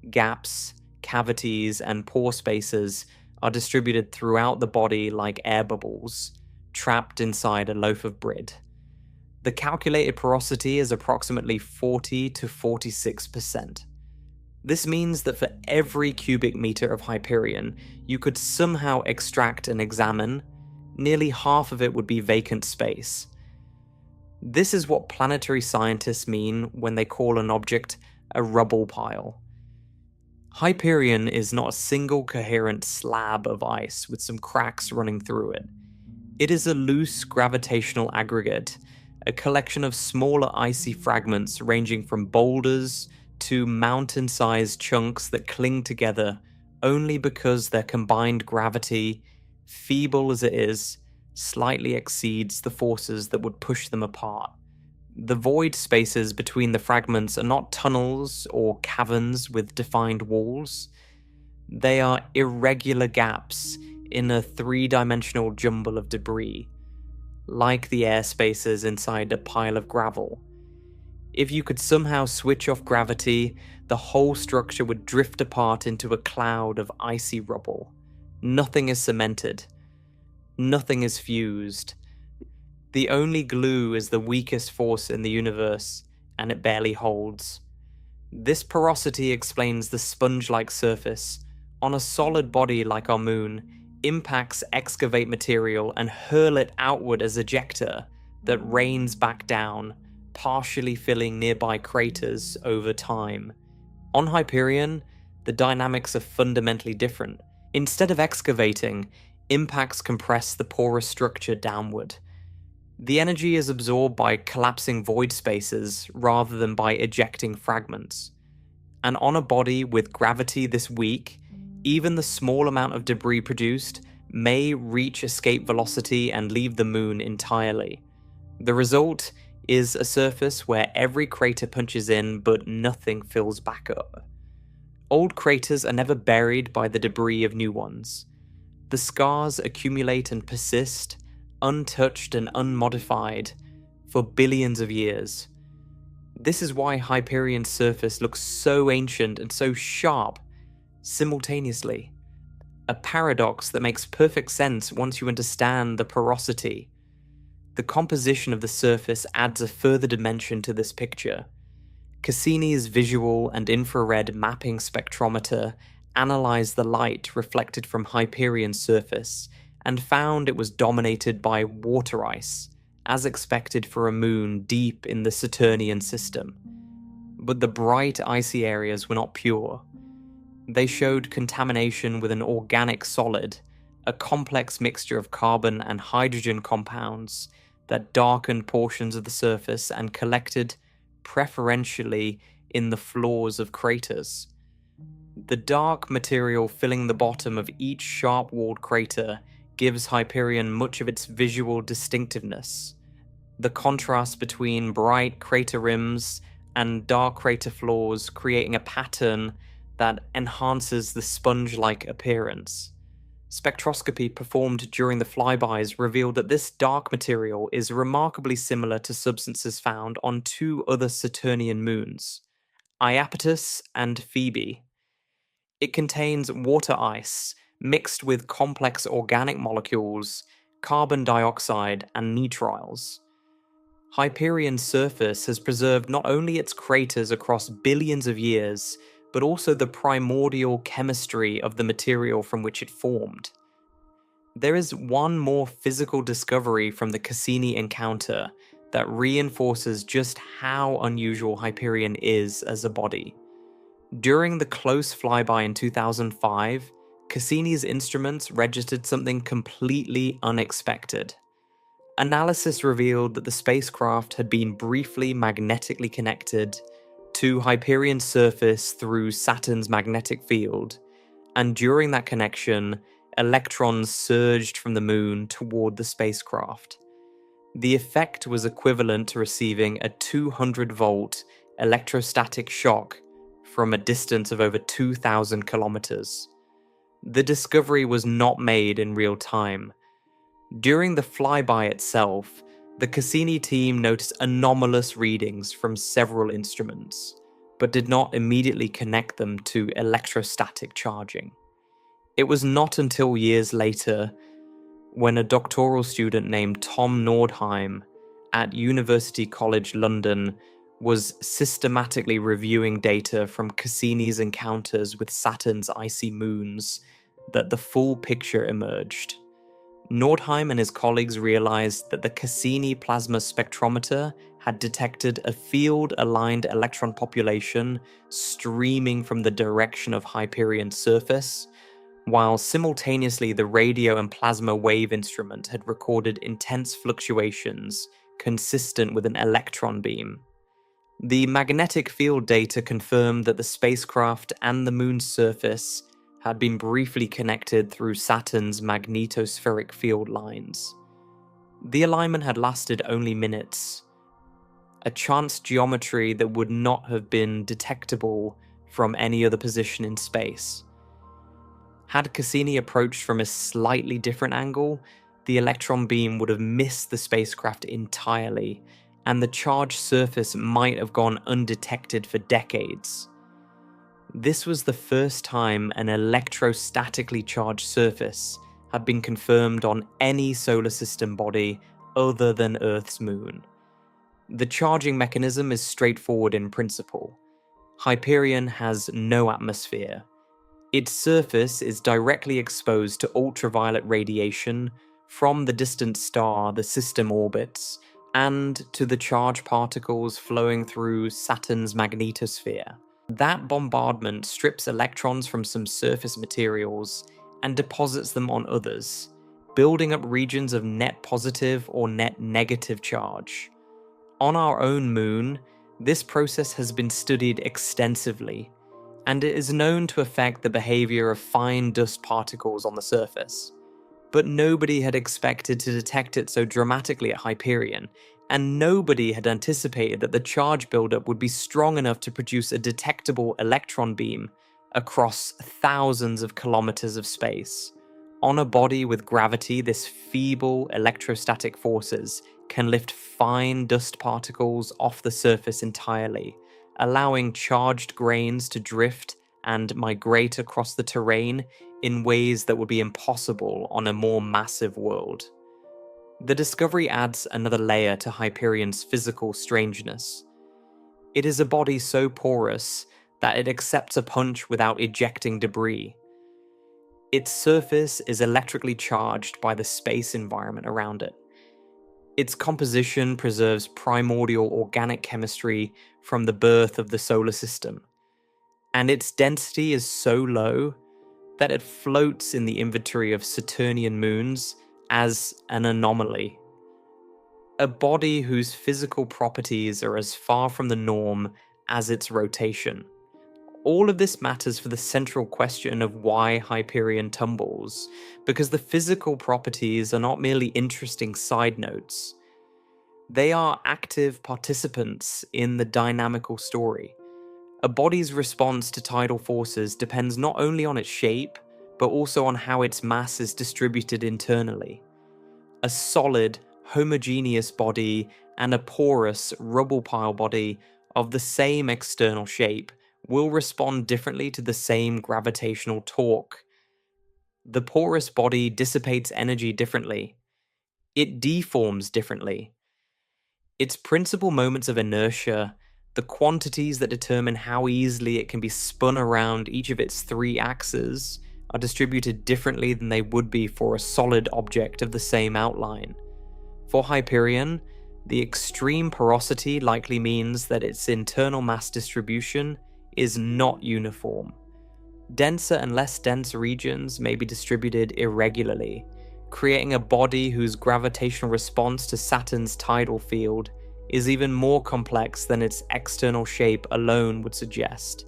Gaps, cavities, and pore spaces are distributed throughout the body like air bubbles, trapped inside a loaf of bread. The calculated porosity is approximately 40 to 46%. This means that for every cubic meter of Hyperion you could somehow extract and examine, nearly half of it would be vacant space. This is what planetary scientists mean when they call an object a rubble pile. Hyperion is not a single coherent slab of ice with some cracks running through it. It is a loose gravitational aggregate, a collection of smaller icy fragments ranging from boulders to mountain-sized chunks that cling together only because their combined gravity, feeble as it is, slightly exceeds the forces that would push them apart. The void spaces between the fragments are not tunnels or caverns with defined walls. They are irregular gaps in a three-dimensional jumble of debris, like the air spaces inside a pile of gravel. If you could somehow switch off gravity, the whole structure would drift apart into a cloud of icy rubble. Nothing is cemented. Nothing is fused. The only glue is the weakest force in the universe, and it barely holds. This porosity explains the sponge-like surface. On a solid body like our moon, impacts excavate material and hurl it outward as ejecta that rains back down, partially filling nearby craters over time. On Hyperion, the dynamics are fundamentally different. Instead of excavating, impacts compress the porous structure downward. The energy is absorbed by collapsing void spaces rather than by ejecting fragments. And on a body with gravity this weak, even the small amount of debris produced may reach escape velocity and leave the moon entirely. The result is a surface where every crater punches in but nothing fills back up. Old craters are never buried by the debris of new ones. The scars accumulate and persist, untouched and unmodified, for billions of years. This is why Hyperion's surface looks so ancient and so sharp simultaneously. A paradox that makes perfect sense once you understand the porosity. The composition of the surface adds a further dimension to this picture. Cassini's visual and infrared mapping spectrometer analyzed the light reflected from Hyperion's surface and found it was dominated by water ice, as expected for a moon deep in the Saturnian system. But the bright icy areas were not pure. They showed contamination with an organic solid, a complex mixture of carbon and hydrogen compounds that darkened portions of the surface and collected preferentially in the floors of craters. The dark material filling the bottom of each sharp-walled crater gives Hyperion much of its visual distinctiveness. The contrast between bright crater rims and dark crater floors creating a pattern that enhances the sponge-like appearance. Spectroscopy performed during the flybys revealed that this dark material is remarkably similar to substances found on two other Saturnian moons, Iapetus and Phoebe. It contains water ice mixed with complex organic molecules, carbon dioxide, and nitriles. Hyperion's surface has preserved not only its craters across billions of years, but also the primordial chemistry of the material from which it formed. There is one more physical discovery from the Cassini encounter that reinforces just how unusual Hyperion is as a body. During the close flyby in 2005, Cassini's instruments registered something completely unexpected. Analysis revealed that the spacecraft had been briefly magnetically connected to Hyperion's surface through Saturn's magnetic field, and during that connection, electrons surged from the moon toward the spacecraft. The effect was equivalent to receiving a 200-volt electrostatic shock from a distance of over 2,000 kilometers. The discovery was not made in real time. During the flyby itself, the Cassini team noticed anomalous readings from several instruments, but did not immediately connect them to electrostatic charging. It was not until years later, when a doctoral student named Tom Nordheim at University College London was systematically reviewing data from Cassini's encounters with Saturn's icy moons, that the full picture emerged. Nordheim and his colleagues realized that the Cassini plasma spectrometer had detected a field-aligned electron population streaming from the direction of Hyperion's surface, while simultaneously the radio and plasma wave instrument had recorded intense fluctuations consistent with an electron beam. The magnetic field data confirmed that the spacecraft and the moon's surface had been briefly connected through Saturn's magnetospheric field lines. The alignment had lasted only minutes, a chance geometry that would not have been detectable from any other position in space. Had Cassini approached from a slightly different angle, the electron beam would have missed the spacecraft entirely, and the charged surface might have gone undetected for decades. This was the first time an electrostatically charged surface have been confirmed on any solar system body other than Earth's moon. The charging mechanism is straightforward in principle. Hyperion has no atmosphere. Its surface is directly exposed to ultraviolet radiation from the distant star the system orbits, and to the charged particles flowing through Saturn's magnetosphere. That bombardment strips electrons from some surface materials and deposits them on others, building up regions of net positive or net negative charge. On our own moon, this process has been studied extensively, and it is known to affect the behavior of fine dust particles on the surface. But nobody had expected to detect it so dramatically at Hyperion, and nobody had anticipated that the charge buildup would be strong enough to produce a detectable electron beam across thousands of kilometers of space. On a body with gravity, this feeble electrostatic forces can lift fine dust particles off the surface entirely, allowing charged grains to drift and migrate across the terrain in ways that would be impossible on a more massive world. The discovery adds another layer to Hyperion's physical strangeness. It is a body so porous that it accepts a punch without ejecting debris. Its surface is electrically charged by the space environment around it. Its composition preserves primordial organic chemistry from the birth of the solar system, and its density is so low that it floats in the inventory of Saturnian moons as an anomaly. A body whose physical properties are as far from the norm as its rotation. All of this matters for the central question of why Hyperion tumbles, because the physical properties are not merely interesting side notes. They are active participants in the dynamical story. A body's response to tidal forces depends not only on its shape, but also on how its mass is distributed internally. A solid, homogeneous body and a porous, rubble pile body of the same external shape will respond differently to the same gravitational torque. The porous body dissipates energy differently. It deforms differently. Its principal moments of inertia, the quantities that determine how easily it can be spun around each of its three axes, are distributed differently than they would be for a solid object of the same outline. For Hyperion, the extreme porosity likely means that its internal mass distribution is not uniform. Denser and less dense regions may be distributed irregularly, creating a body whose gravitational response to Saturn's tidal field is even more complex than its external shape alone would suggest.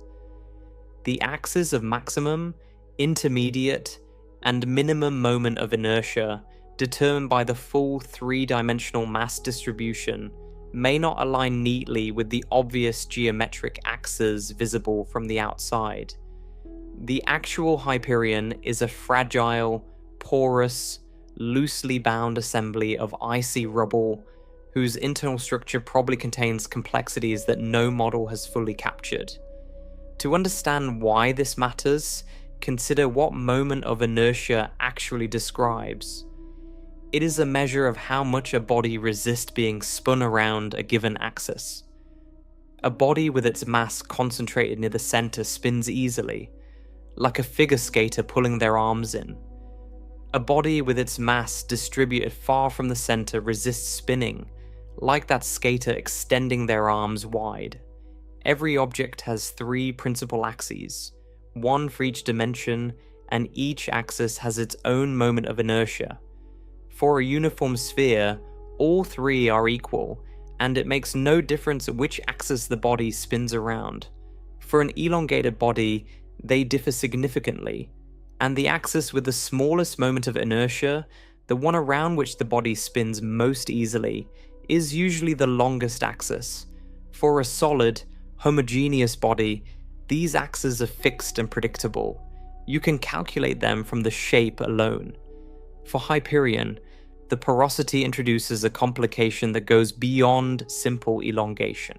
The axes of maximum, intermediate, and minimum moment of inertia, determined by the full three-dimensional mass distribution, may not align neatly with the obvious geometric axes visible from the outside. The actual Hyperion is a fragile, porous, loosely bound assembly of icy rubble whose internal structure probably contains complexities that no model has fully captured. To understand why this matters, consider what moment of inertia actually describes. It is a measure of how much a body resists being spun around a given axis. A body with its mass concentrated near the center spins easily, like a figure skater pulling their arms in. A body with its mass distributed far from the center resists spinning, like that skater extending their arms wide. Every object has three principal axes, one for each dimension, and each axis has its own moment of inertia. For a uniform sphere, all three are equal, and it makes no difference which axis the body spins around. For an elongated body, they differ significantly, and the axis with the smallest moment of inertia, the one around which the body spins most easily, is usually the longest axis. For a solid, homogeneous body, these axes are fixed and predictable. You can calculate them from the shape alone. For Hyperion, the porosity introduces a complication that goes beyond simple elongation.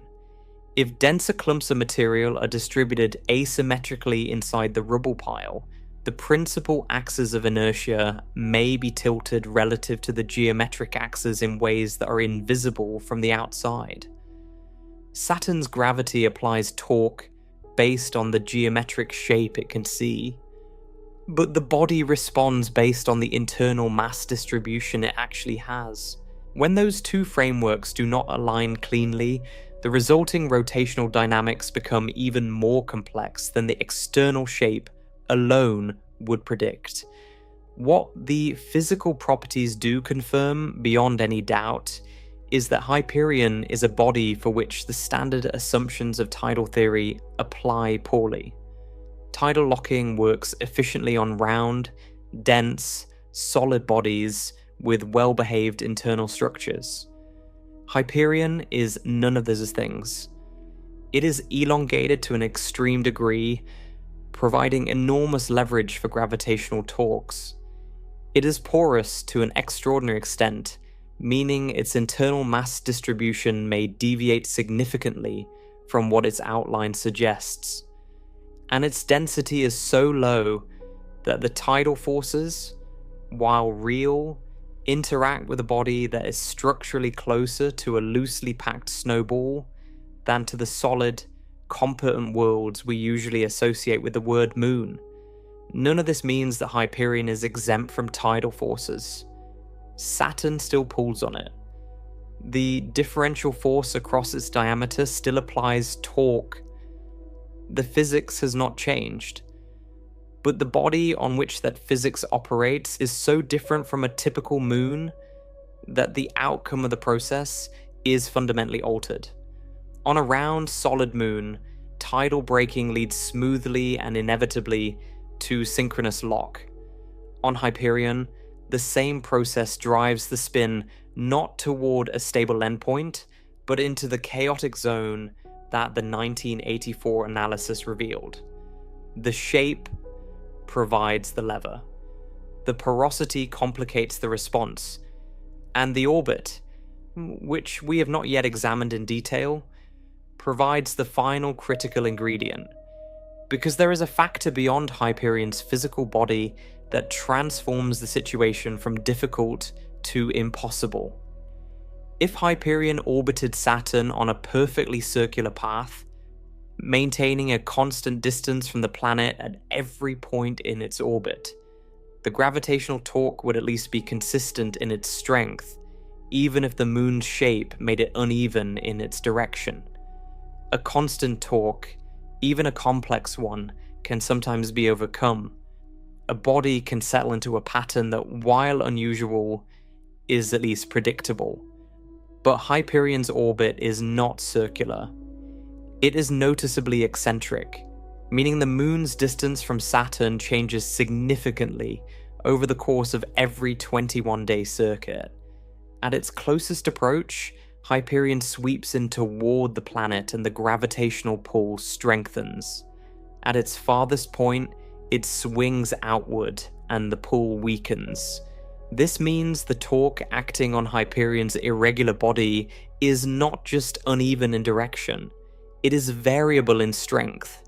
If denser clumps of material are distributed asymmetrically inside the rubble pile, The principal axis of inertia may be tilted relative to the geometric axis in ways that are invisible from the outside. Saturn's gravity applies torque based on the geometric shape it can see, but the body responds based on the internal mass distribution it actually has. When those two frameworks do not align cleanly, the resulting rotational dynamics become even more complex than the external shape alone would predict. What the physical properties do confirm, beyond any doubt, is that Hyperion is a body for which the standard assumptions of tidal theory apply poorly. Tidal locking works efficiently on round, dense, solid bodies with well-behaved internal structures. Hyperion is none of those things. It is elongated to an extreme degree, providing enormous leverage for gravitational torques. It is porous to an extraordinary extent, meaning its internal mass distribution may deviate significantly from what its outline suggests. And its density is so low that the tidal forces, while real, interact with a body that is structurally closer to a loosely packed snowball than to the solid, competent worlds we usually associate with the word moon. None of this means that Hyperion is exempt from tidal forces. Saturn still pulls on it. The differential force across its diameter still applies torque. The physics has not changed. But the body on which that physics operates is so different from a typical moon that the outcome of the process is fundamentally altered. On a round, solid moon, tidal braking leads smoothly and inevitably to synchronous lock. On Hyperion, the same process drives the spin not toward a stable endpoint, but into the chaotic zone that the 1984 analysis revealed. The shape provides the lever. The porosity complicates the response. And the orbit, which we have not yet examined in detail, provides the final critical ingredient. Because there is a factor beyond Hyperion's physical body that transforms the situation from difficult to impossible. If Hyperion orbited Saturn on a perfectly circular path, maintaining a constant distance from the planet at every point in its orbit, the gravitational torque would at least be consistent in its strength, even if the moon's shape made it uneven in its direction. A constant torque, even a complex one, can sometimes be overcome. A body can settle into a pattern that, while unusual, is at least predictable. But Hyperion's orbit is not circular. It is noticeably eccentric, meaning the moon's distance from Saturn changes significantly over the course of every 21-day circuit. At its closest approach, Hyperion sweeps in toward the planet and the gravitational pull strengthens. At its farthest point, it swings outward and the pull weakens. This means the torque acting on Hyperion's irregular body is not just uneven in direction, it is variable in strength.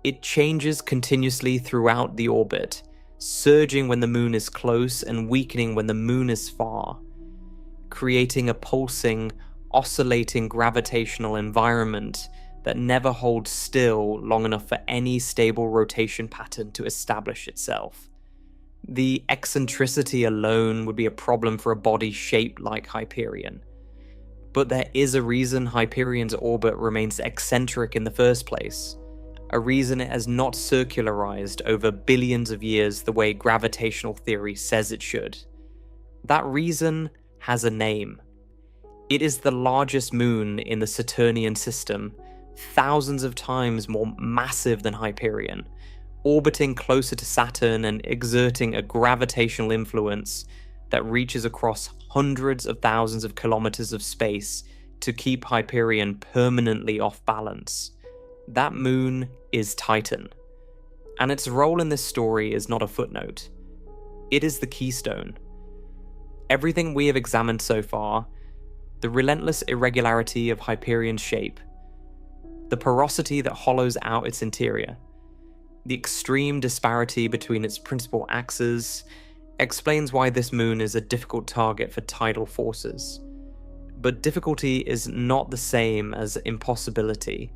It changes continuously throughout the orbit, surging when the moon is close and weakening when the moon is far, creating a pulsing, oscillating gravitational environment that never holds still long enough for any stable rotation pattern to establish itself. The eccentricity alone would be a problem for a body shaped like Hyperion. But there is a reason Hyperion's orbit remains eccentric in the first place, a reason it has not circularized over billions of years the way gravitational theory says it should. That reason has a name. It is the largest moon in the Saturnian system, thousands of times more massive than Hyperion, orbiting closer to Saturn and exerting a gravitational influence that reaches across hundreds of thousands of kilometers of space to keep Hyperion permanently off balance. That moon is Titan, and its role in this story is not a footnote. It is the keystone. Everything we have examined so far, the relentless irregularity of Hyperion's shape, the porosity that hollows out its interior, The extreme disparity between its principal axes explains why this moon is a difficult target for tidal forces. But difficulty is not the same as impossibility.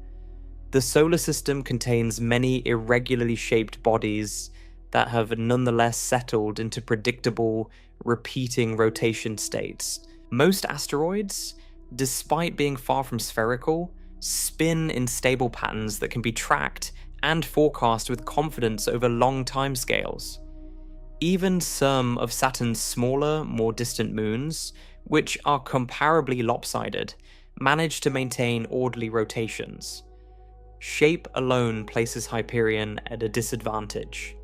The solar system contains many irregularly shaped bodies that have nonetheless settled into predictable, repeating rotation states. Most asteroids, despite being far from spherical, spin in stable patterns that can be tracked and forecast with confidence over long timescales. Even some of Saturn's smaller, more distant moons, which are comparably lopsided, manage to maintain orderly rotations. Shape alone places Hyperion at a disadvantage.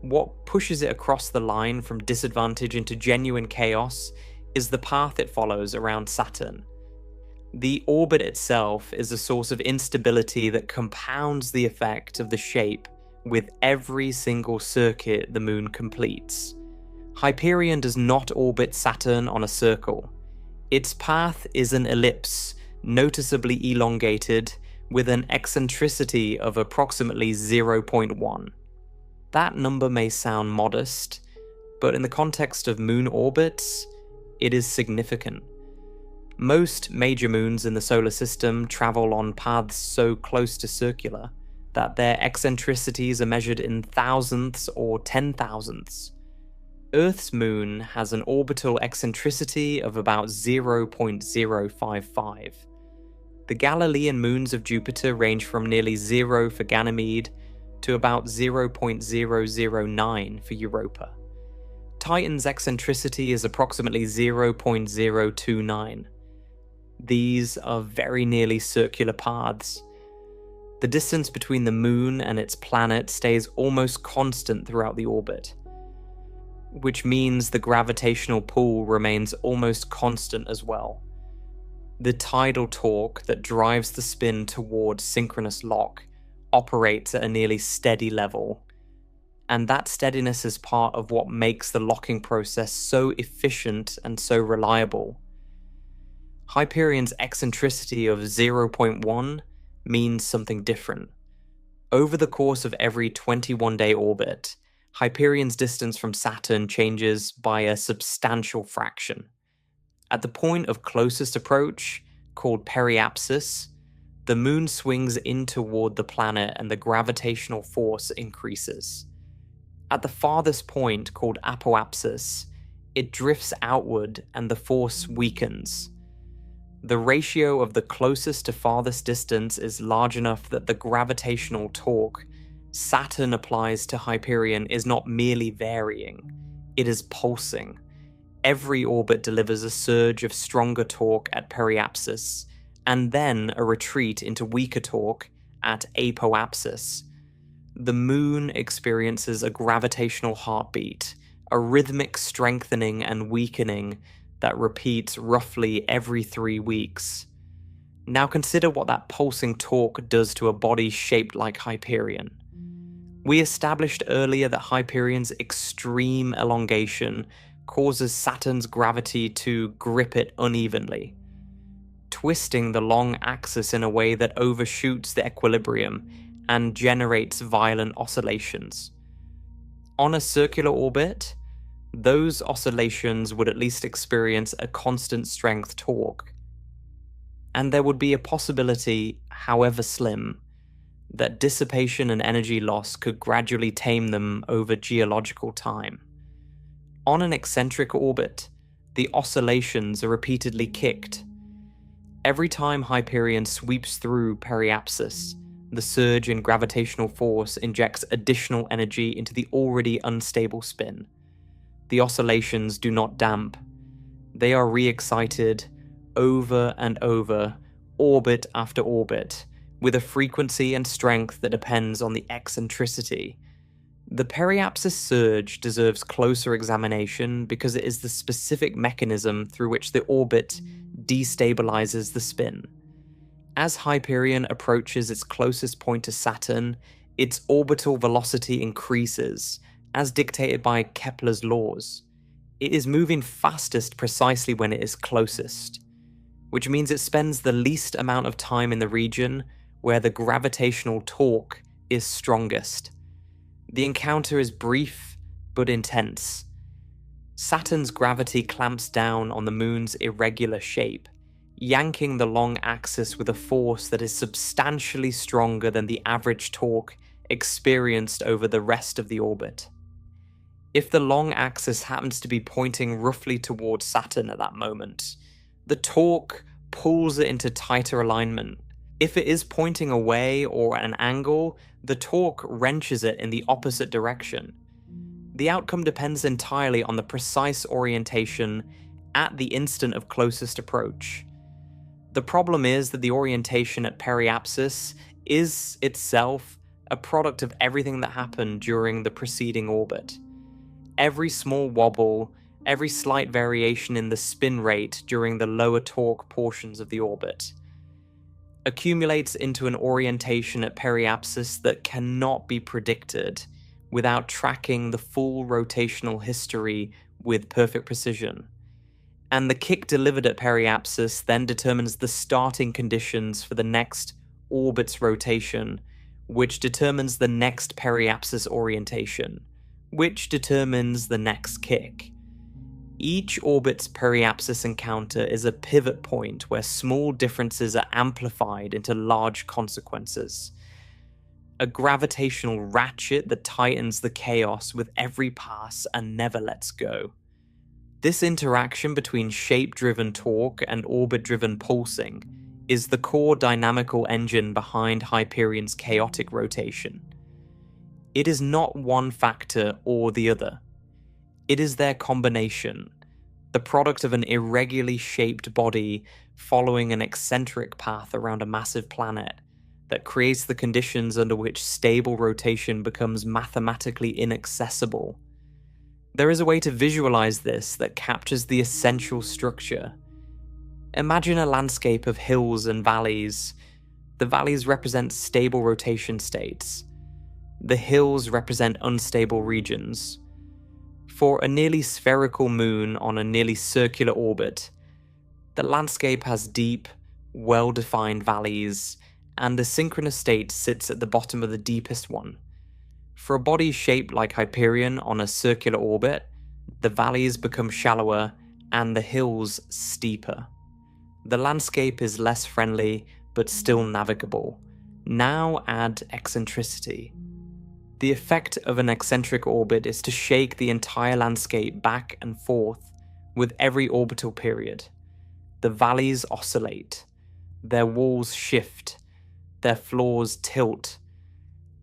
What pushes it across the line from disadvantage into genuine chaos is the path it follows around Saturn. The orbit itself is a source of instability that compounds the effect of the shape with every single circuit the moon completes. Hyperion does not orbit Saturn on a circle. Its path is an ellipse, noticeably elongated, with an eccentricity of approximately 0.1. That number may sound modest, but in the context of moon orbits, it is significant. Most major moons in the solar system travel on paths so close to circular that their eccentricities are measured in thousandths or 10,000ths. Earth's moon has an orbital eccentricity of about 0.055. The Galilean moons of Jupiter range from nearly 0 for Ganymede to about 0.009 for Europa. Titan's eccentricity is approximately 0.029. These are very nearly circular paths. The distance between the moon and its planet stays almost constant throughout the orbit, which means the gravitational pull remains almost constant as well. The tidal torque that drives the spin toward synchronous lock operates at a nearly steady level, and that steadiness is part of what makes the locking process so efficient and so reliable. Hyperion's eccentricity of 0.1 means something different. Over the course of every 21-day orbit, Hyperion's distance from Saturn changes by a substantial fraction. At the point of closest approach, called periapsis, the moon swings in toward the planet and the gravitational force increases. At the farthest point, called apoapsis, it drifts outward and the force weakens. The ratio of the closest to farthest distance is large enough that the gravitational torque Saturn applies to Hyperion is not merely varying, it is pulsing. Every orbit delivers a surge of stronger torque at periapsis, and then a retreat into weaker torque at apoapsis. The moon experiences a gravitational heartbeat, a rhythmic strengthening and weakening that repeats roughly every 3 weeks. Now consider what that pulsing torque does to a body shaped like Hyperion. We established earlier that Hyperion's extreme elongation causes Saturn's gravity to grip it unevenly, twisting the long axis in a way that overshoots the equilibrium and generates violent oscillations. On a circular orbit, those oscillations would at least experience a constant strength torque, and there would be a possibility, however slim, that dissipation and energy loss could gradually tame them over geological time. On an eccentric orbit, the oscillations are repeatedly kicked. Every time Hyperion sweeps through periapsis, the surge in gravitational force injects additional energy into the already unstable spin. The oscillations do not damp. They are re-excited over and over, orbit after orbit, with a frequency and strength that depends on the eccentricity. The periapsis surge deserves closer examination because it is the specific mechanism through which the orbit destabilizes the spin. As Hyperion approaches its closest point to Saturn, its orbital velocity increases, as dictated by Kepler's laws. It is moving fastest precisely when it is closest, which means it spends the least amount of time in the region where the gravitational torque is strongest. The encounter is brief but intense. Saturn's gravity clamps down on the moon's irregular shape, yanking the long axis with a force that is substantially stronger than the average torque experienced over the rest of the orbit. If the long axis happens to be pointing roughly towards Saturn at that moment, the torque pulls it into tighter alignment. If it is pointing away or at an angle, the torque wrenches it in the opposite direction. The outcome depends entirely on the precise orientation at the instant of closest approach. The problem is that the orientation at periapsis is itself a product of everything that happened during the preceding orbit. Every small wobble, every slight variation in the spin rate during the lower torque portions of the orbit accumulates into an orientation at periapsis that cannot be predicted without tracking the full rotational history with perfect precision. And the kick delivered at periapsis then determines the starting conditions for the next orbit's rotation, which determines the next periapsis orientation, which determines the next kick. Each orbit's periapsis encounter is a pivot point where small differences are amplified into large consequences. A gravitational ratchet that tightens the chaos with every pass and never lets go. This interaction between shape-driven torque and orbit-driven pulsing is the core dynamical engine behind Hyperion's chaotic rotation. It is not one factor or the other. It is their combination, the product of an irregularly shaped body following an eccentric path around a massive planet, that creates the conditions under which stable rotation becomes mathematically inaccessible. There is a way to visualize this that captures the essential structure. Imagine a landscape of hills and valleys. The valleys represent stable rotation states. The hills represent unstable regions. For a nearly spherical moon on a nearly circular orbit, the landscape has deep, well-defined valleys, and the synchronous state sits at the bottom of the deepest one. For a body shaped like Hyperion on a circular orbit, the valleys become shallower and the hills steeper. The landscape is less friendly, but still navigable. Now add eccentricity. The effect of an eccentric orbit is to shake the entire landscape back and forth with every orbital period. The valleys oscillate. Their walls shift. Their floors tilt.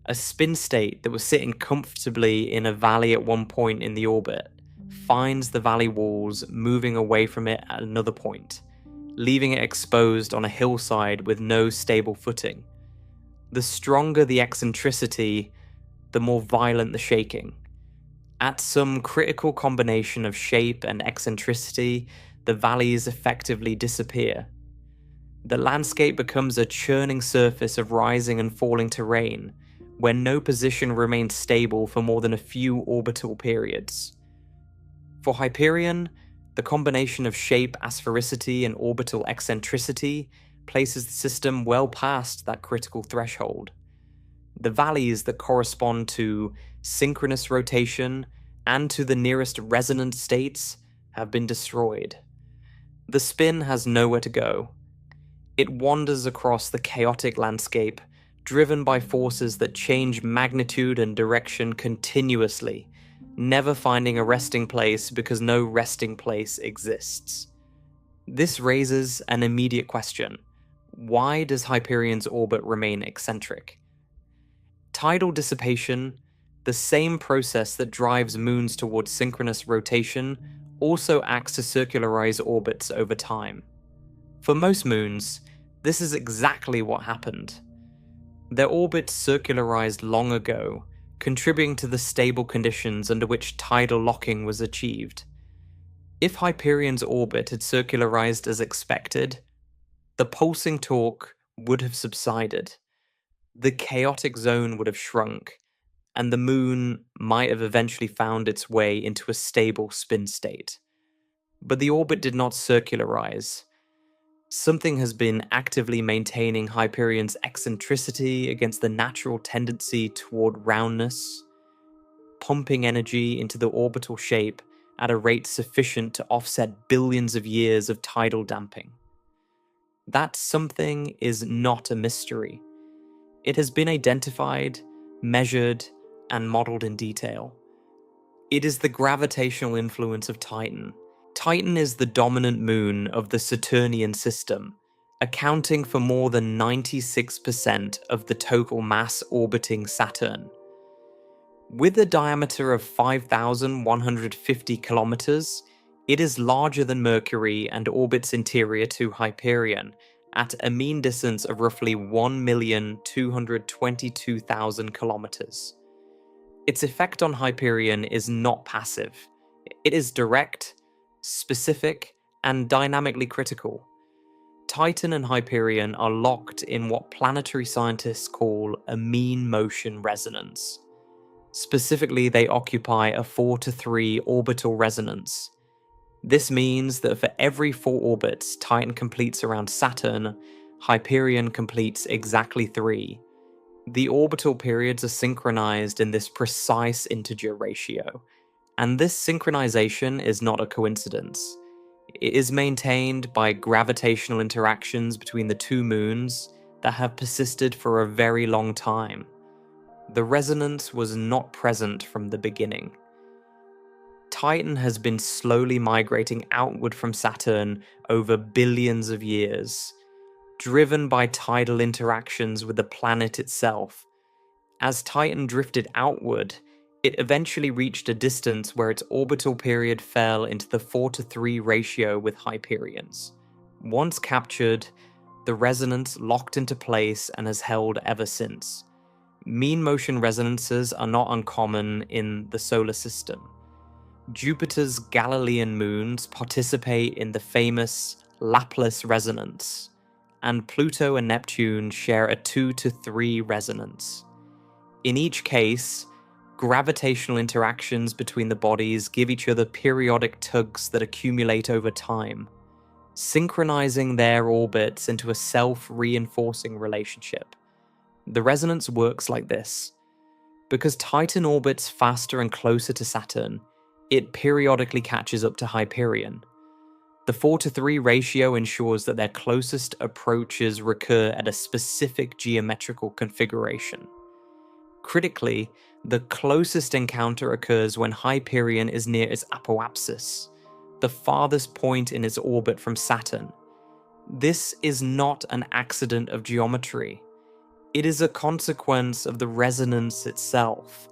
A spin state that was sitting comfortably in a valley at one point in the orbit finds the valley walls moving away from it at another point, leaving it exposed on a hillside with no stable footing. The stronger the eccentricity, the more violent the shaking. At some critical combination of shape and eccentricity, the valleys effectively disappear. The landscape becomes a churning surface of rising and falling terrain, where no position remains stable for more than a few orbital periods. For Hyperion, the combination of shape asphericity and orbital eccentricity places the system well past that critical threshold. The valleys that correspond to synchronous rotation and to the nearest resonant states have been destroyed. The spin has nowhere to go. It wanders across the chaotic landscape, driven by forces that change magnitude and direction continuously, never finding a resting place because no resting place exists. This raises an immediate question. Why does Hyperion's orbit remain eccentric? Tidal dissipation, the same process that drives moons towards synchronous rotation, also acts to circularize orbits over time. For most moons, this is exactly what happened. Their orbits circularized long ago, contributing to the stable conditions under which tidal locking was achieved. If Hyperion's orbit had circularized as expected, the pulsing torque would have subsided, the chaotic zone would have shrunk, and the moon might have eventually found its way into a stable spin state. But the orbit did not circularize. Something has been actively maintaining Hyperion's eccentricity against the natural tendency toward roundness. pumping energy into the orbital shape at a rate sufficient to offset billions of years of tidal damping. That something is not a mystery. It has been identified, measured, and modeled in detail. It is the gravitational influence of Titan. Titan is the dominant moon of the Saturnian system, accounting for more than 96% of the total mass orbiting Saturn. With a diameter of 5,150 kilometers, it is larger than Mercury and orbits interior to Hyperion at a mean distance of roughly 1,222,000 kilometers. Its effect on Hyperion is not passive. It is direct, specific, and dynamically critical. Titan and Hyperion are locked in what planetary scientists call a mean motion resonance. Specifically, they occupy a 4:3 orbital resonance. This means that for every 4 orbits Titan completes around Saturn, Hyperion completes exactly 3. The orbital periods are synchronized in this precise integer ratio, and this synchronization is not a coincidence. It is maintained by gravitational interactions between the two moons that have persisted for a very long time. The resonance was not present from the beginning. Titan has been slowly migrating outward from Saturn over billions of years, driven by tidal interactions with the planet itself. As Titan drifted outward, it eventually reached a distance where its orbital period fell into the 4:3 ratio with Hyperion's. Once captured, the resonance locked into place and has held ever since. Mean motion resonances are not uncommon in the solar system. Jupiter's Galilean moons participate in the famous Laplace resonance, and Pluto and Neptune share a 2:3 resonance. In each case, gravitational interactions between the bodies give each other periodic tugs that accumulate over time, synchronizing their orbits into a self-reinforcing relationship. The resonance works like this. Because Titan orbits faster and closer to Saturn, it periodically catches up to Hyperion. The 4:3 ratio ensures that their closest approaches recur at a specific geometrical configuration. Critically, the closest encounter occurs when Hyperion is near its apoapsis, the farthest point in its orbit from Saturn. This is not an accident of geometry. It is a consequence of the resonance itself.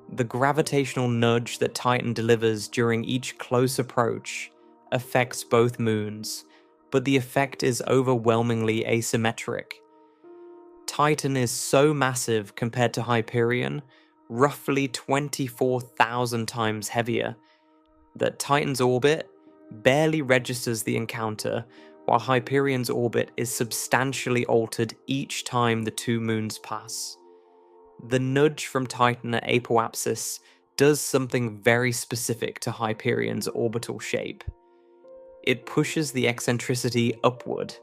The gravitational nudge that Titan delivers during each close approach affects both moons, but the effect is overwhelmingly asymmetric. Titan is so massive compared to Hyperion, roughly 24,000 times heavier, that Titan's orbit barely registers the encounter, while Hyperion's orbit is substantially altered each time the two moons pass. The nudge from Titan at apoapsis does something very specific to Hyperion's orbital shape. It pushes the eccentricity upward.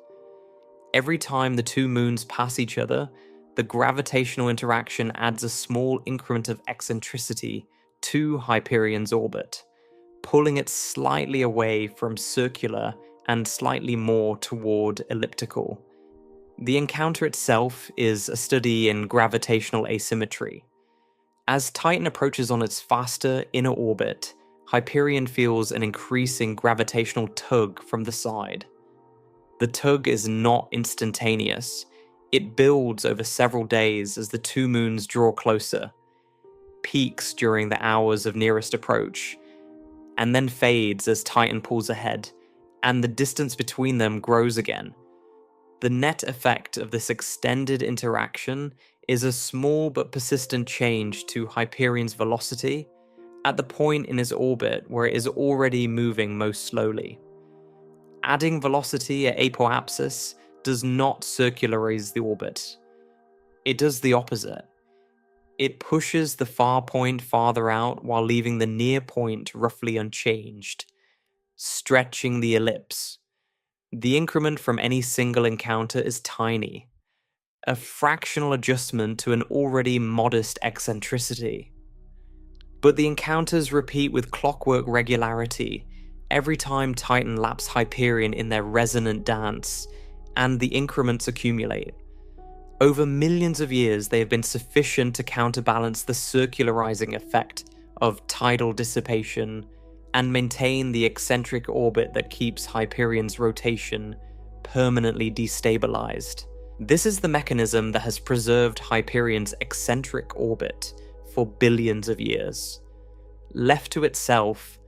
Every time the two moons pass each other, the gravitational interaction adds a small increment of eccentricity to Hyperion's orbit, pulling it slightly away from circular and slightly more toward elliptical. The encounter itself is a study in gravitational asymmetry. As Titan approaches on its faster inner orbit, Hyperion feels an increasing gravitational tug from the side. The tug is not instantaneous. It builds over several days as the two moons draw closer, peaks during the hours of nearest approach, and then fades as Titan pulls ahead, and the distance between them grows again. The net effect of this extended interaction is a small but persistent change to Hyperion's velocity at the point in its orbit where it is already moving most slowly. Adding velocity at apoapsis does not circularize the orbit. It does the opposite. It pushes the far point farther out while leaving the near point roughly unchanged, stretching the ellipse. The increment from any single encounter is tiny, a fractional adjustment to an already modest eccentricity. But the encounters repeat with clockwork regularity every time Titan laps Hyperion in their resonant dance, and the increments accumulate. Over millions of years, they have been sufficient to counterbalance the circularizing effect of tidal dissipation and maintain the eccentric orbit that keeps Hyperion's rotation permanently destabilized. This is the mechanism that has preserved Hyperion's eccentric orbit for billions of years. Left to itself,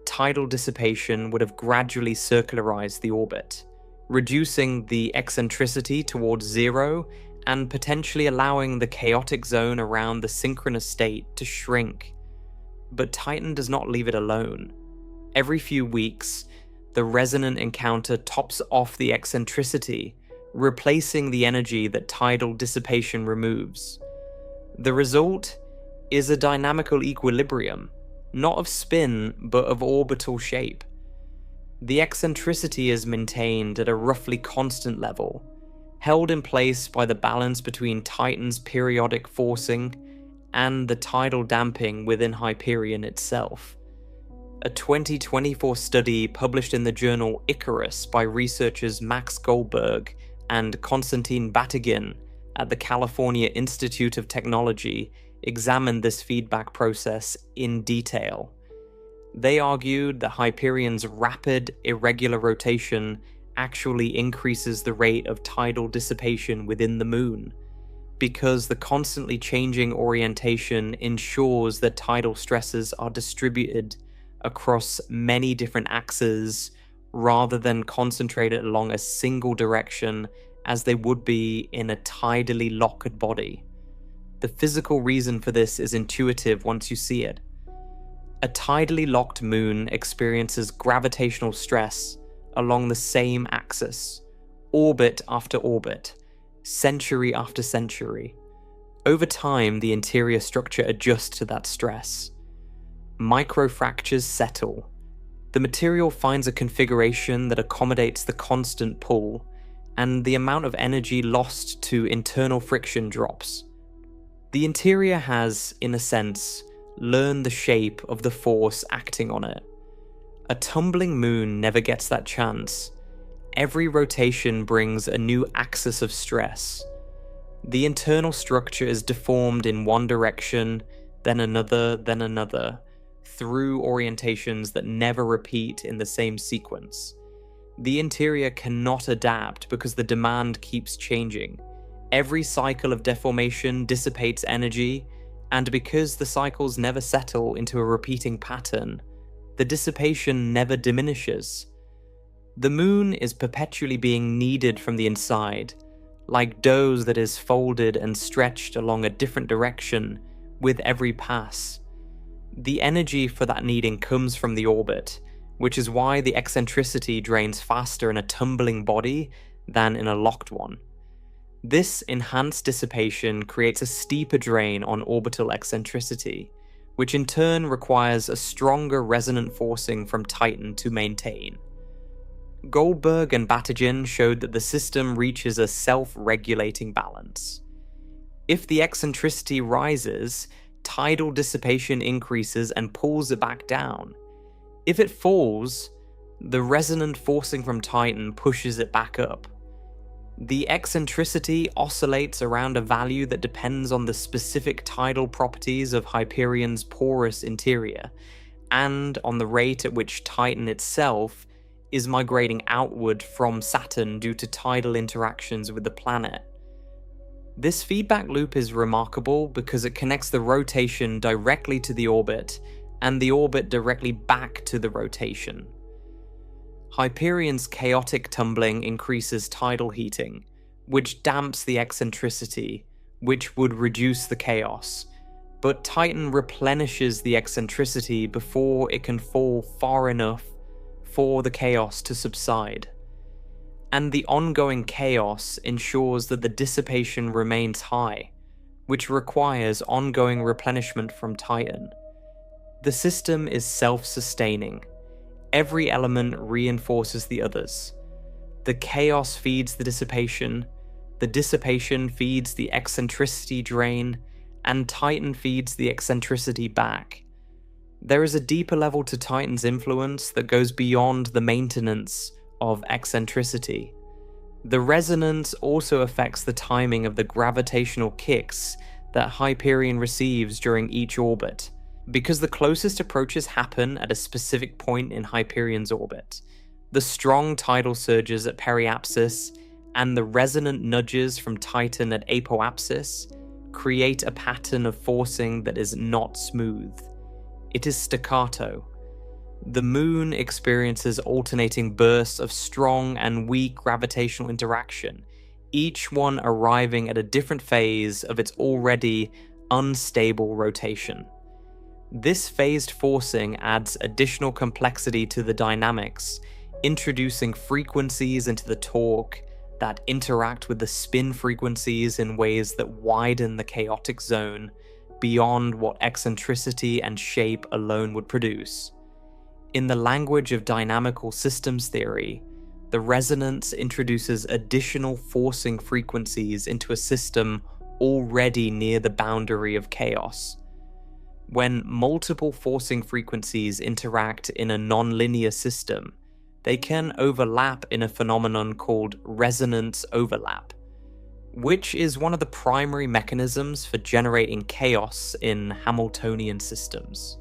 tidal dissipation would have gradually circularized the orbit, reducing the eccentricity towards zero and potentially allowing the chaotic zone around the synchronous state to shrink. But Titan does not leave it alone. Every few weeks, the resonant encounter tops off the eccentricity, replacing the energy that tidal dissipation removes. The result is a dynamical equilibrium, not of spin, but of orbital shape. The eccentricity is maintained at a roughly constant level, held in place by the balance between Titan's periodic forcing and the tidal damping within Hyperion itself. A 2024 study published in the journal Icarus by researchers Max Goldberg and Konstantin Batygin at the California Institute of Technology examined this feedback process in detail. They argued that Hyperion's rapid, irregular rotation actually increases the rate of tidal dissipation within the Moon, because the constantly changing orientation ensures that tidal stresses are distributed across many different axes rather than concentrated along a single direction as they would be in a tidally locked body. The physical reason for this is intuitive once you see it. A tidally locked moon experiences gravitational stress along the same axis, orbit after orbit, century after century. Over time, the interior structure adjusts to that stress. Microfractures settle. The material finds a configuration that accommodates the constant pull, and the amount of energy lost to internal friction drops. The interior has, in a sense, learned the shape of the force acting on it. A tumbling moon never gets that chance. Every rotation brings a new axis of stress. The internal structure is deformed in one direction, then another, through orientations that never repeat in the same sequence. The interior cannot adapt because the demand keeps changing. Every cycle of deformation dissipates energy, and because the cycles never settle into a repeating pattern, the dissipation never diminishes. The moon is perpetually being kneaded from the inside, like dough that is folded and stretched along a different direction with every pass. The energy for that kneading comes from the orbit, which is why the eccentricity drains faster in a tumbling body than in a locked one. This enhanced dissipation creates a steeper drain on orbital eccentricity, which in turn requires a stronger resonant forcing from Titan to maintain. Goldberg and Batygin showed that the system reaches a self-regulating balance. If the eccentricity rises, tidal dissipation increases and pulls it back down. If it falls, the resonant forcing from Titan pushes it back up. The eccentricity oscillates around a value that depends on the specific tidal properties of Hyperion's porous interior, and on the rate at which Titan itself is migrating outward from Saturn due to tidal interactions with the planet. This feedback loop is remarkable because it connects the rotation directly to the orbit, and the orbit directly back to the rotation. Hyperion's chaotic tumbling increases tidal heating, which damps the eccentricity, which would reduce the chaos, but Titan replenishes the eccentricity before it can fall far enough for the chaos to subside. And the ongoing chaos ensures that the dissipation remains high, which requires ongoing replenishment from Titan. The system is self-sustaining. Every element reinforces the others. The chaos feeds the dissipation feeds the eccentricity drain, and Titan feeds the eccentricity back. There is a deeper level to Titan's influence that goes beyond the maintenance of eccentricity. The resonance also affects the timing of the gravitational kicks that Hyperion receives during each orbit. Because the closest approaches happen at a specific point in Hyperion's orbit, the strong tidal surges at periapsis and the resonant nudges from Titan at apoapsis create a pattern of forcing that is not smooth. It is staccato. The Moon experiences alternating bursts of strong and weak gravitational interaction, each one arriving at a different phase of its already unstable rotation. This phased forcing adds additional complexity to the dynamics, introducing frequencies into the torque that interact with the spin frequencies in ways that widen the chaotic zone beyond what eccentricity and shape alone would produce. In the language of dynamical systems theory, the resonance introduces additional forcing frequencies into a system already near the boundary of chaos. When multiple forcing frequencies interact in a nonlinear system, they can overlap in a phenomenon called resonance overlap, which is one of the primary mechanisms for generating chaos in Hamiltonian systems.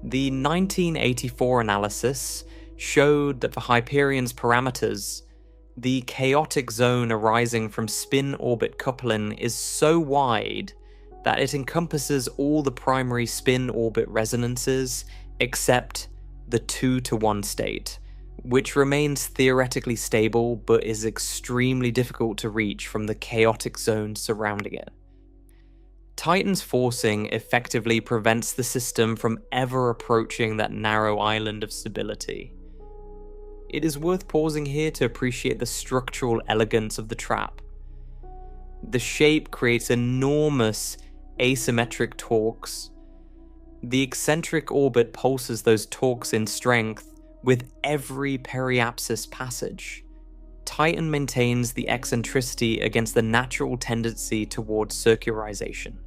The 1984 analysis showed that for Hyperion's parameters, the chaotic zone arising from spin-orbit coupling is so wide that it encompasses all the primary spin-orbit resonances except the 2-to-1 state, which remains theoretically stable but is extremely difficult to reach from the chaotic zone surrounding it. Titan's forcing effectively prevents the system from ever approaching that narrow island of stability. It is worth pausing here to appreciate the structural elegance of the trap. The shape creates enormous asymmetric torques. The eccentric orbit pulses those torques in strength with every periapsis passage. Titan maintains the eccentricity against the natural tendency towards circularization,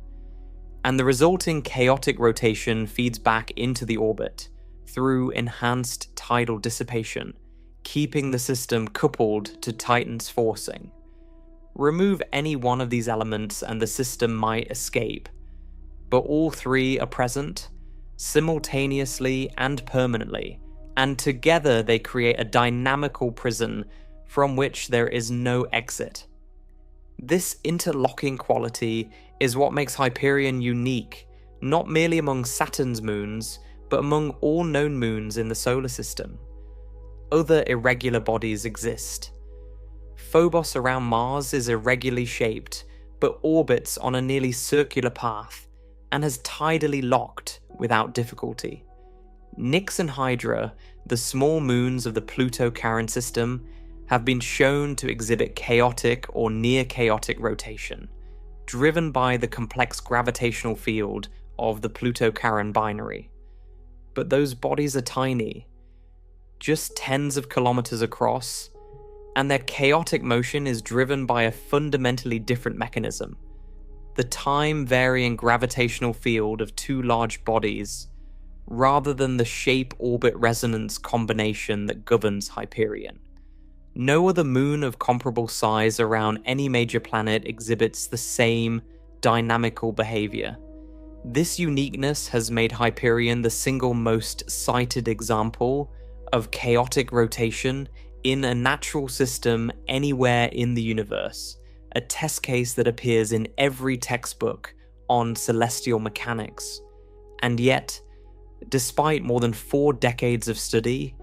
and the resulting chaotic rotation feeds back into the orbit through enhanced tidal dissipation, keeping the system coupled to Titan's forcing. Remove any one of these elements and the system might escape, but all three are present, simultaneously and permanently, and together they create a dynamical prison from which there is no exit. This interlocking quality is what makes Hyperion unique, not merely among Saturn's moons, but among all known moons in the solar system. Other irregular bodies exist. Phobos around Mars is irregularly shaped, but orbits on a nearly circular path, and has tidally locked without difficulty. Nix and Hydra, the small moons of the Pluto-Charon system, have been shown to exhibit chaotic or near-chaotic rotation, driven by the complex gravitational field of the Pluto-Charon binary. But those bodies are tiny, just tens of kilometers across, and their chaotic motion is driven by a fundamentally different mechanism: the time-varying gravitational field of two large bodies, rather than the shape-orbit resonance combination that governs Hyperion. No other moon of comparable size around any major planet exhibits the same dynamical behavior. This uniqueness has made Hyperion the single most cited example of chaotic rotation in a natural system anywhere in the universe, a test case that appears in every textbook on celestial mechanics. And yet, despite more than 4 decades of study,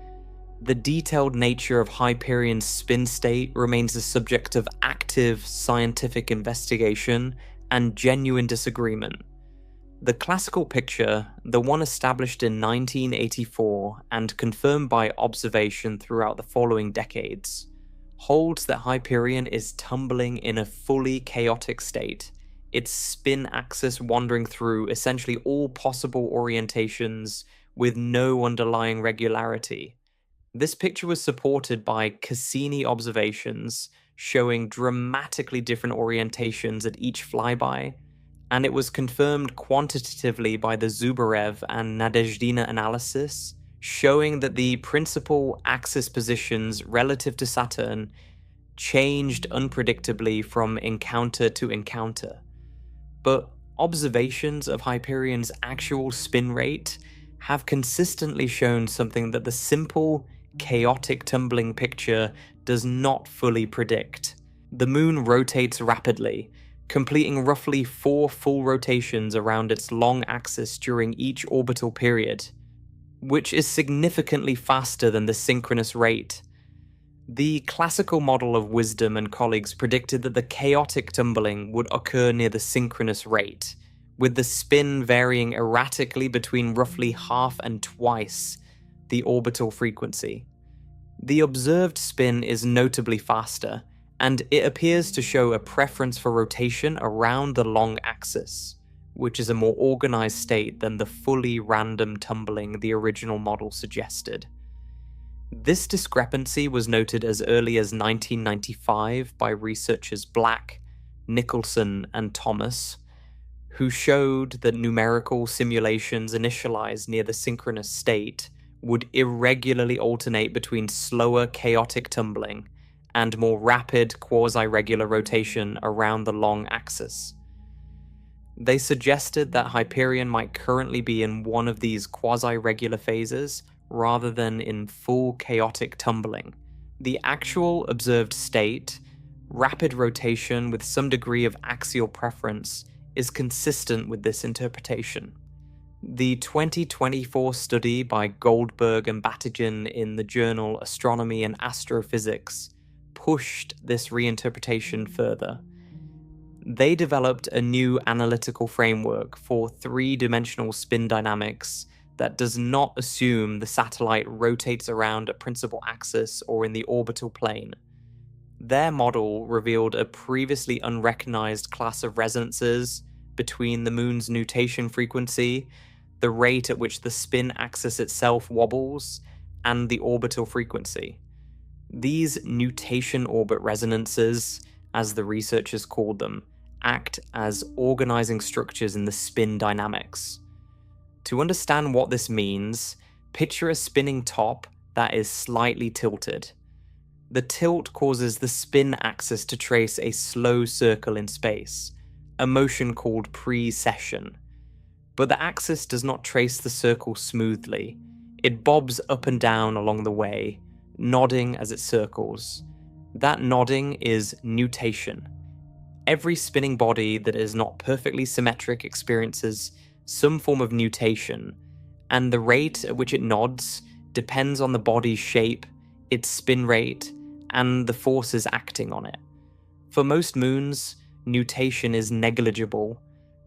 the detailed nature of Hyperion's spin state remains the subject of active scientific investigation and genuine disagreement. The classical picture, the one established in 1984 and confirmed by observation throughout the following decades, holds that Hyperion is tumbling in a fully chaotic state, its spin axis wandering through essentially all possible orientations with no underlying regularity. This picture was supported by Cassini observations showing dramatically different orientations at each flyby, and it was confirmed quantitatively by the Zubarev and Nadezhdina analysis, showing that the principal axis positions relative to Saturn changed unpredictably from encounter to encounter. But observations of Hyperion's actual spin rate have consistently shown something that the simple, chaotic tumbling picture does not fully predict. The moon rotates rapidly, completing roughly 4 full rotations around its long axis during each orbital period, which is significantly faster than the synchronous rate. The classical model of Wisdom and colleagues predicted that the chaotic tumbling would occur near the synchronous rate, with the spin varying erratically between roughly half and twice the orbital frequency. The observed spin is notably faster, and it appears to show a preference for rotation around the long axis, which is a more organized state than the fully random tumbling the original model suggested. This discrepancy was noted as early as 1995 by researchers Black, Nicholson, and Thomas, who showed that numerical simulations initialized near the synchronous state would irregularly alternate between slower chaotic tumbling and more rapid quasi-regular rotation around the long axis. They suggested that Hyperion might currently be in one of these quasi-regular phases rather than in full chaotic tumbling. The actual observed state, rapid rotation with some degree of axial preference, is consistent with this interpretation. The 2024 study by Goldberg and Batygin in the journal Astronomy and Astrophysics pushed this reinterpretation further. They developed a new analytical framework for 3-dimensional spin dynamics that does not assume the satellite rotates around a principal axis or in the orbital plane. Their model revealed a previously unrecognized class of resonances between the moon's nutation frequency, the rate at which the spin axis itself wobbles, and the orbital frequency. These nutation orbit resonances, as the researchers called them, act as organizing structures in the spin dynamics. To understand what this means, picture a spinning top that is slightly tilted. The tilt causes the spin axis to trace a slow circle in space, a motion called precession. But the axis does not trace the circle smoothly. It bobs up and down along the way, nodding as it circles. That nodding is nutation. Every spinning body that is not perfectly symmetric experiences some form of nutation, and the rate at which it nods depends on the body's shape, its spin rate, and the forces acting on it. For most moons, nutation is negligible.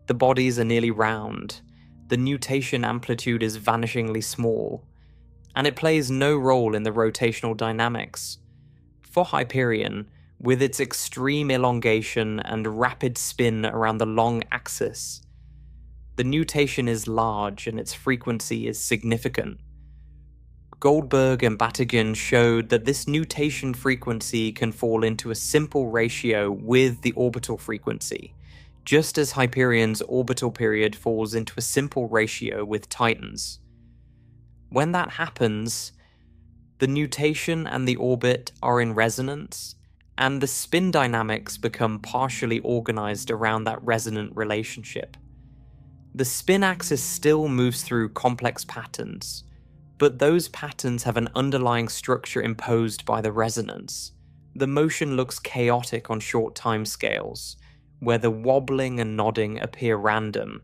The bodies are nearly round. The nutation amplitude is vanishingly small, and it plays no role in the rotational dynamics. For Hyperion, with its extreme elongation and rapid spin around the long axis, the nutation is large and its frequency is significant. Goldberg and Batygin showed that this nutation frequency can fall into a simple ratio with the orbital frequency, just as Hyperion's orbital period falls into a simple ratio with Titan's. When that happens, the nutation and the orbit are in resonance, and the spin dynamics become partially organized around that resonant relationship. The spin axis still moves through complex patterns, but those patterns have an underlying structure imposed by the resonance. The motion looks chaotic on short timescales, where the wobbling and nodding appear random,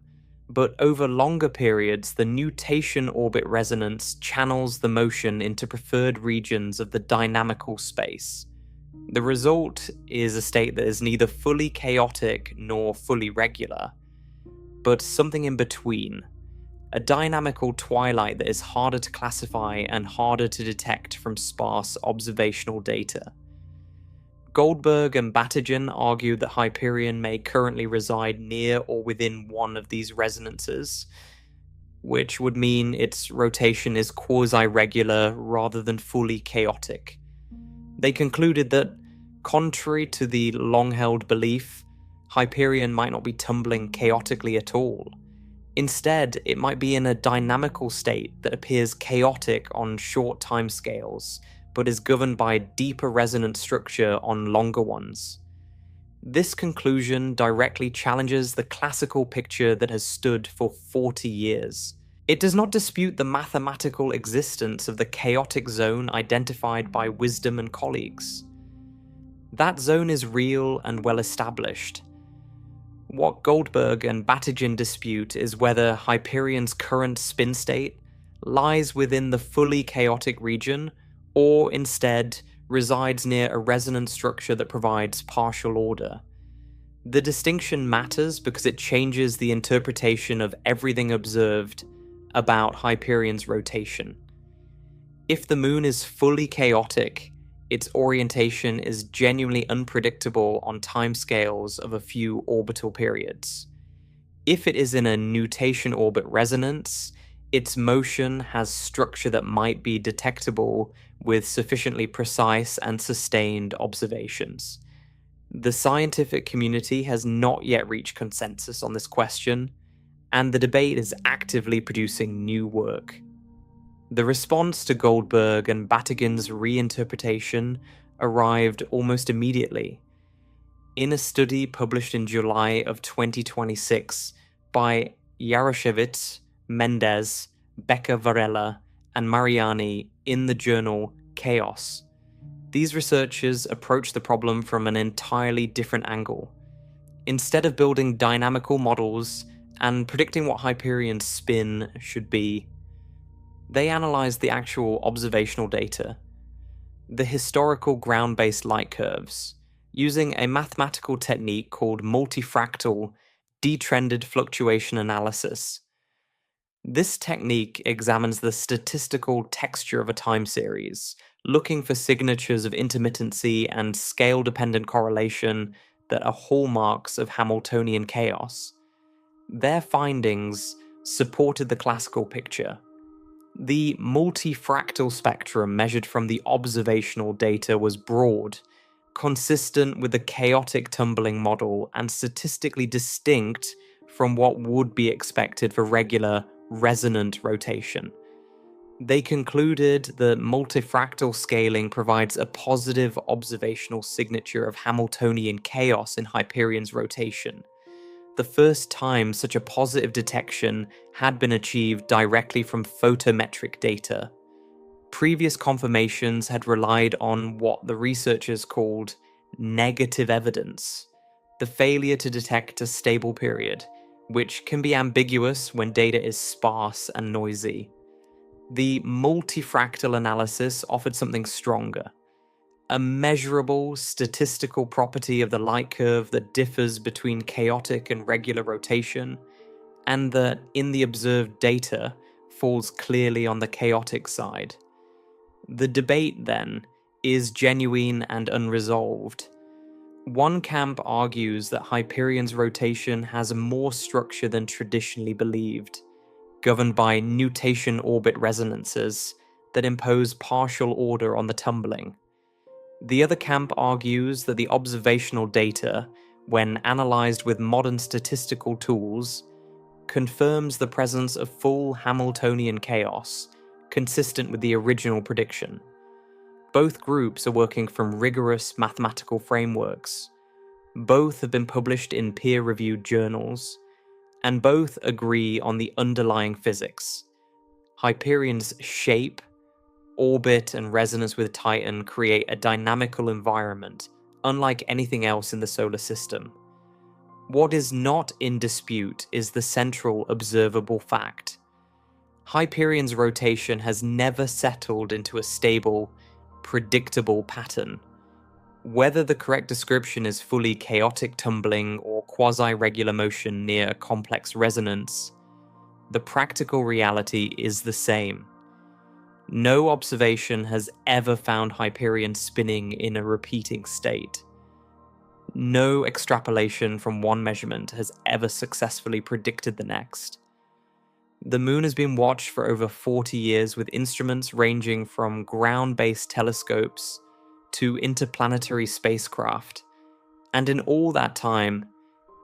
but over longer periods the nutation orbit resonance channels the motion into preferred regions of the dynamical space. The result is a state that is neither fully chaotic nor fully regular, but something in between, a dynamical twilight that is harder to classify and harder to detect from sparse observational data. Goldberg and Batygin argue that Hyperion may currently reside near or within one of these resonances, which would mean its rotation is quasi-regular rather than fully chaotic. They concluded that, contrary to the long-held belief, Hyperion might not be tumbling chaotically at all. Instead, it might be in a dynamical state that appears chaotic on short timescales, but is governed by deeper resonant structure on longer ones. This conclusion directly challenges the classical picture that has stood for 40 years. It does not dispute the mathematical existence of the chaotic zone identified by Wisdom and colleagues. That zone is real and well established. What Goldberg and Batygin dispute is whether Hyperion's current spin state lies within the fully chaotic region, or instead resides near a resonant structure that provides partial order. The distinction matters because it changes the interpretation of everything observed about Hyperion's rotation. If the moon is fully chaotic, its orientation is genuinely unpredictable on timescales of a few orbital periods. If it is in a nutation orbit resonance, its motion has structure that might be detectable with sufficiently precise and sustained observations. The scientific community has not yet reached consensus on this question, and the debate is actively producing new work. The response to Goldberg and Batygin's reinterpretation arrived almost immediately. In a study published in July of 2026 by Yaroshevitz, Mendez, Becker Varela, and Mariani in the journal Chaos, these researchers approached the problem from an entirely different angle. Instead of building dynamical models and predicting what Hyperion's spin should be, they analyzed the actual observational data, the historical ground-based light curves, using a mathematical technique called multifractal detrended fluctuation analysis. This technique examines the statistical texture of a time series, looking for signatures of intermittency and scale-dependent correlation that are hallmarks of Hamiltonian chaos. Their findings supported the classical picture. The multifractal spectrum measured from the observational data was broad, consistent with the chaotic tumbling model, and statistically distinct from what would be expected for regular resonant rotation. They concluded that multifractal scaling provides a positive observational signature of Hamiltonian chaos in Hyperion's rotation, the first time such a positive detection had been achieved directly from photometric data. Previous confirmations had relied on what the researchers called negative evidence, the failure to detect a stable period, which can be ambiguous when data is sparse and noisy. The multifractal analysis offered something stronger, a measurable statistical property of the light curve that differs between chaotic and regular rotation, and that in the observed data falls clearly on the chaotic side. The debate, then, is genuine and unresolved. One camp argues that Hyperion's rotation has more structure than traditionally believed, governed by nutation orbit resonances that impose partial order on the tumbling. The other camp argues that the observational data, when analysed with modern statistical tools, confirms the presence of full Hamiltonian chaos, consistent with the original prediction. Both groups are working from rigorous mathematical frameworks. Both have been published in peer-reviewed journals, and both agree on the underlying physics. Hyperion's shape, orbit, and resonance with Titan create a dynamical environment, unlike anything else in the solar system. What is not in dispute is the central observable fact. Hyperion's rotation has never settled into a stable, predictable pattern. Whether the correct description is fully chaotic tumbling or quasi-regular motion near a complex resonance, the practical reality is the same. No observation has ever found Hyperion spinning in a repeating state. No extrapolation from one measurement has ever successfully predicted the next. The moon has been watched for over 40 years with instruments ranging from ground-based telescopes to interplanetary spacecraft, and in all that time,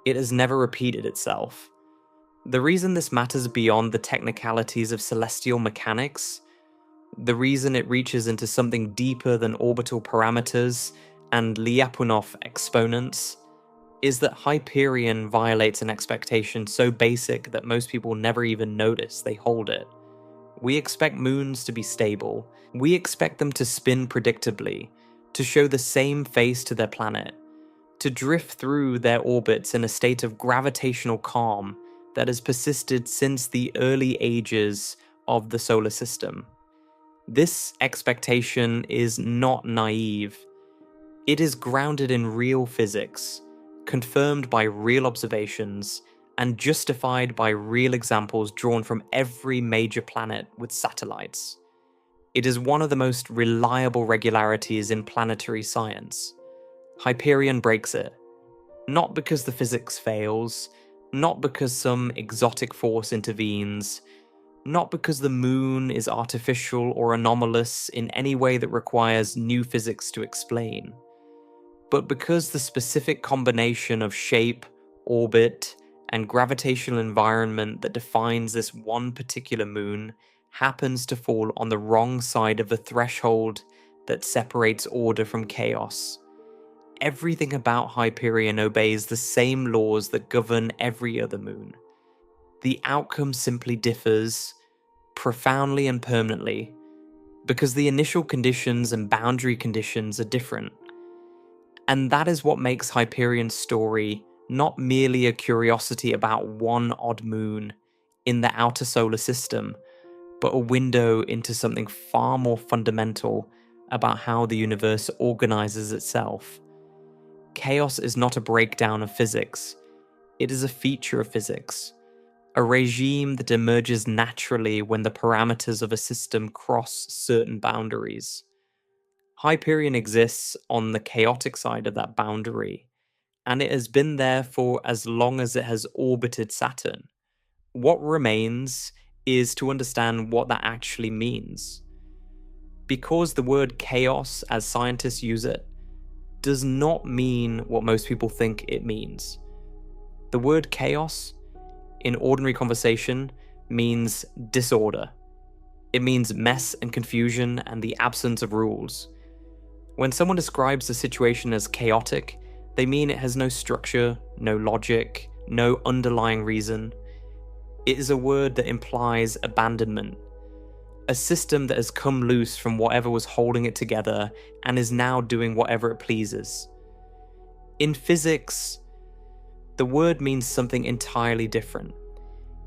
It has never repeated itself. The reason this matters beyond the technicalities of celestial mechanics, the reason it reaches into something deeper than orbital parameters and Lyapunov exponents, is that Hyperion violates an expectation so basic that most people never even notice they hold it. We expect moons to be stable. We expect them to spin predictably, to show the same face to their planet, to drift through their orbits in a state of gravitational calm that has persisted since the early ages of the solar system. This expectation is not naive. It is grounded in real physics, confirmed by real observations, and justified by real examples drawn from every major planet with satellites. It is one of the most reliable regularities in planetary science. Hyperion breaks it. Not because the physics fails, not because some exotic force intervenes, not because the moon is artificial or anomalous in any way that requires new physics to explain, but because the specific combination of shape, orbit, and gravitational environment that defines this one particular moon happens to fall on the wrong side of the threshold that separates order from chaos. Everything about Hyperion obeys the same laws that govern every other moon. The outcome simply differs, profoundly and permanently, because the initial conditions and boundary conditions are different. And that is what makes Hyperion's story not merely a curiosity about one odd moon in the outer solar system, but a window into something far more fundamental about how the universe organizes itself. Chaos is not a breakdown of physics. It is a feature of physics, a regime that emerges naturally when the parameters of a system cross certain boundaries. Hyperion exists on the chaotic side of that boundary, and it has been there for as long as it has orbited Saturn. What remains is to understand what that actually means. Because the word chaos, as scientists use it, does not mean what most people think it means. The word chaos, in ordinary conversation, means disorder. It means mess and confusion and the absence of rules. When someone describes a situation as chaotic, they mean it has no structure, no logic, no underlying reason. It is a word that implies abandonment, a system that has come loose from whatever was holding it together and is now doing whatever it pleases. In physics, the word means something entirely different.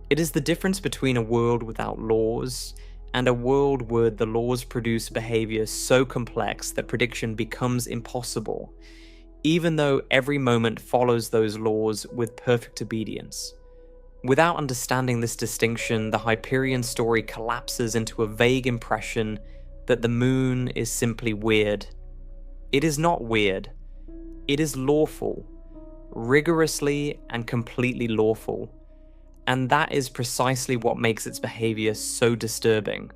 It is the difference between a world without laws and a world where the laws produce behavior so complex that prediction becomes impossible, even though every moment follows those laws with perfect obedience. Without understanding this distinction, the Hyperion story collapses into a vague impression that the moon is simply weird. It is not weird. It is lawful, rigorously and completely lawful. And that is precisely what makes its behavior so disturbing.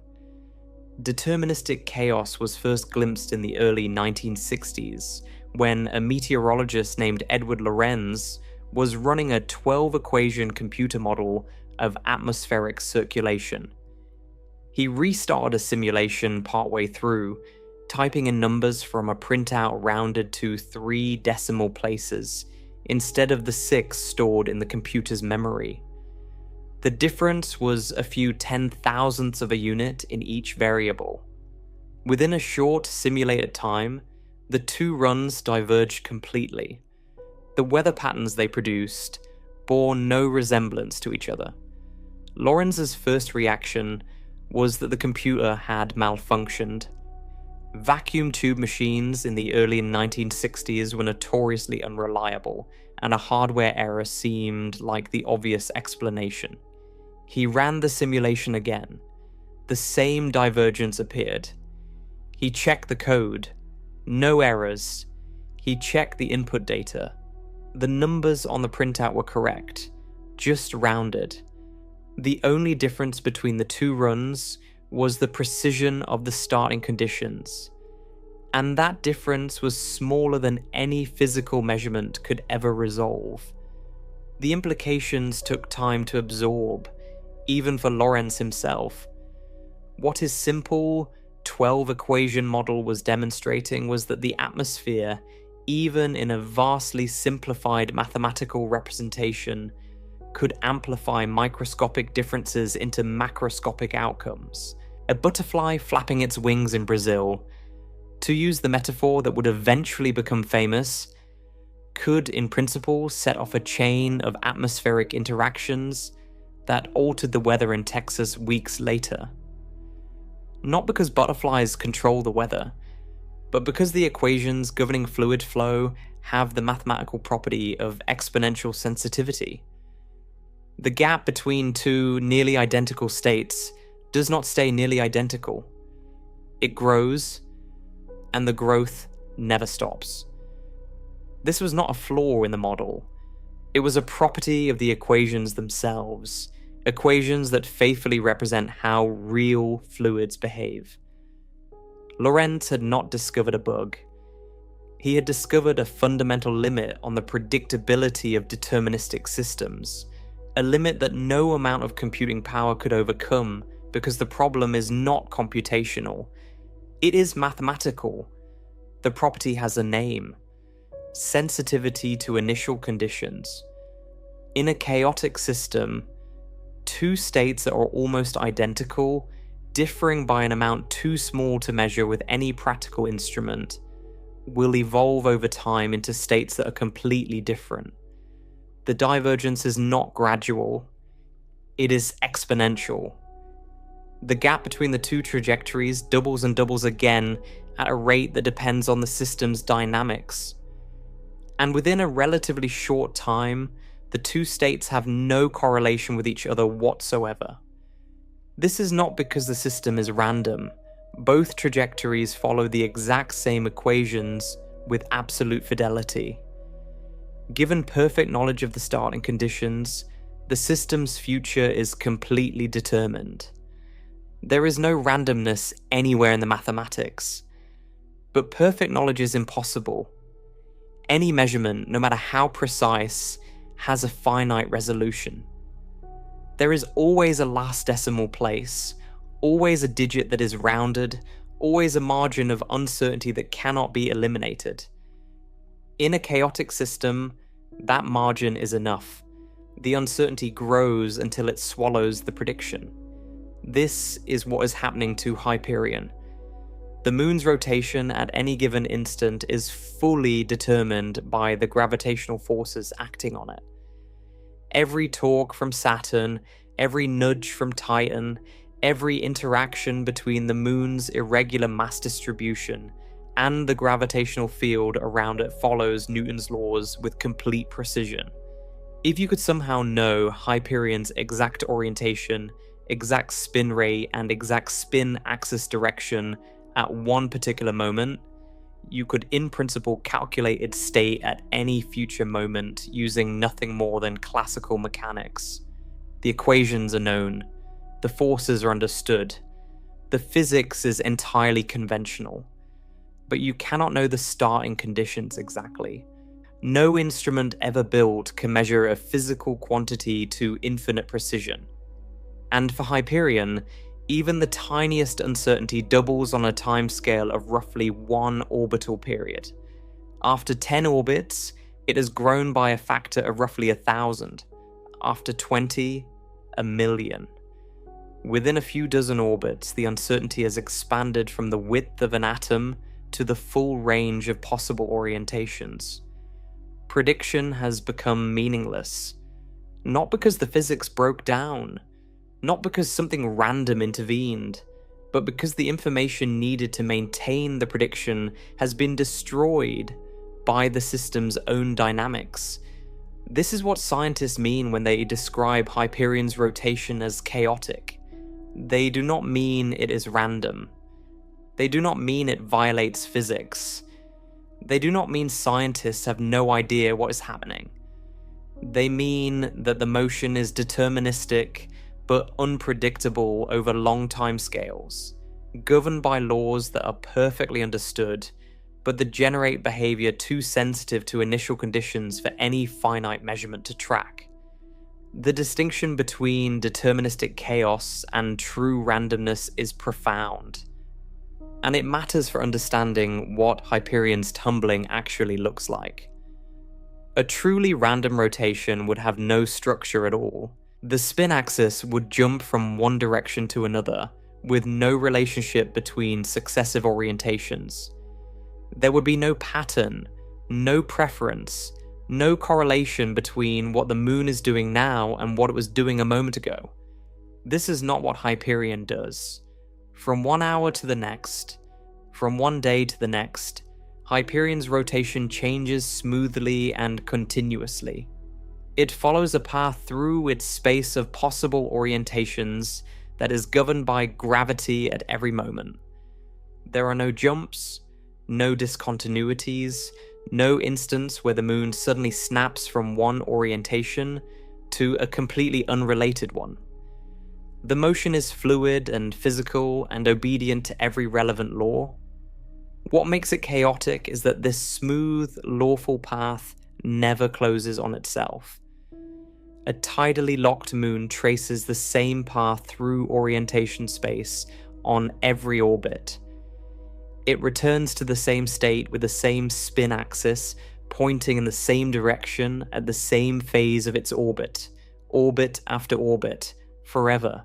Deterministic chaos was first glimpsed in the early 1960s, when a meteorologist named Edward Lorenz was running a 12-equation computer model of atmospheric circulation. He restarted a simulation partway through, typing in numbers from a printout rounded to 3 decimal places, instead of the 6 stored in the computer's memory. The difference was a few 10,000ths of a unit in each variable. Within a short simulated time, the 2 runs diverged completely. The weather patterns they produced bore no resemblance to each other. Lorenz's first reaction was that the computer had malfunctioned. Vacuum tube machines in the early 1960s were notoriously unreliable, and a hardware error seemed like the obvious explanation. He ran the simulation again. The same divergence appeared. He checked the code. No errors. He checked the input data. The numbers on the printout were correct, just rounded. The only difference between the 2 runs was the precision of the starting conditions. And that difference was smaller than any physical measurement could ever resolve. The implications took time to absorb, even for Lorentz himself. What his simple 12-equation model was demonstrating was that the atmosphere, even in a vastly simplified mathematical representation, could amplify microscopic differences into macroscopic outcomes. A butterfly flapping its wings in Brazil, to use the metaphor that would eventually become famous, could in principle set off a chain of atmospheric interactions that altered the weather in Texas weeks later. Not because butterflies control the weather, but because the equations governing fluid flow have the mathematical property of exponential sensitivity. The gap between two nearly identical states does not stay nearly identical. It grows, and the growth never stops. This was not a flaw in the model. It was a property of the equations themselves, equations that faithfully represent how real fluids behave. Lorentz had not discovered a bug. He had discovered a fundamental limit on the predictability of deterministic systems, a limit that no amount of computing power could overcome because the problem is not computational. It is mathematical. The property has a name: sensitivity to initial conditions. In a chaotic system, two states that are almost identical, differing by an amount too small to measure with any practical instrument, will evolve over time into states that are completely different. The divergence is not gradual, it is exponential. The gap between the two trajectories doubles and doubles again at a rate that depends on the system's dynamics. And within a relatively short time, the two states have no correlation with each other whatsoever. This is not because the system is random. Both trajectories follow the exact same equations with absolute fidelity. Given perfect knowledge of the starting conditions, the system's future is completely determined. There is no randomness anywhere in the mathematics. But perfect knowledge is impossible. Any measurement, no matter how precise, has a finite resolution. There is always a last decimal place, always a digit that is rounded, always a margin of uncertainty that cannot be eliminated. In a chaotic system, that margin is enough. The uncertainty grows until it swallows the prediction. This is what is happening to Hyperion. The moon's rotation at any given instant is fully determined by the gravitational forces acting on it. Every torque from Saturn, every nudge from Titan, every interaction between the moon's irregular mass distribution and the gravitational field around it follows Newton's laws with complete precision. If you could somehow know Hyperion's exact orientation, exact spin rate, and exact spin axis direction at one particular moment, you could in principle calculate its state at any future moment using nothing more than classical mechanics. The equations are known, the forces are understood, the physics is entirely conventional, but you cannot know the starting conditions exactly. No instrument ever built can measure a physical quantity to infinite precision. And for Hyperion, even the tiniest uncertainty doubles on a timescale of roughly 1 orbital period. After 10 orbits, it has grown by a factor of roughly 1,000. After 20, 1,000,000. Within a few dozen orbits, the uncertainty has expanded from the width of an atom to the full range of possible orientations. Prediction has become meaningless, not because the physics broke down, not because something random intervened, but because the information needed to maintain the prediction has been destroyed by the system's own dynamics. This is what scientists mean when they describe Hyperion's rotation as chaotic. They do not mean it is random. They do not mean it violates physics. They do not mean scientists have no idea what is happening. They mean that the motion is deterministic but unpredictable over long time scales, governed by laws that are perfectly understood, but that generate behavior too sensitive to initial conditions for any finite measurement to track. The distinction between deterministic chaos and true randomness is profound, and it matters for understanding what Hyperion's tumbling actually looks like. A truly random rotation would have no structure at all. The spin axis would jump from one direction to another, with no relationship between successive orientations. There would be no pattern, no preference, no correlation between what the moon is doing now and what it was doing a moment ago. This is not what Hyperion does. From 1 hour to the next, from one day to the next, Hyperion's rotation changes smoothly and continuously. It follows a path through its space of possible orientations that is governed by gravity at every moment. There are no jumps, no discontinuities, no instance where the moon suddenly snaps from one orientation to a completely unrelated one. The motion is fluid and physical and obedient to every relevant law. What makes it chaotic is that this smooth, lawful path never closes on itself. A tidally locked moon traces the same path through orientation space on every orbit. It returns to the same state with the same spin axis, pointing in the same direction at the same phase of its orbit, orbit after orbit, forever.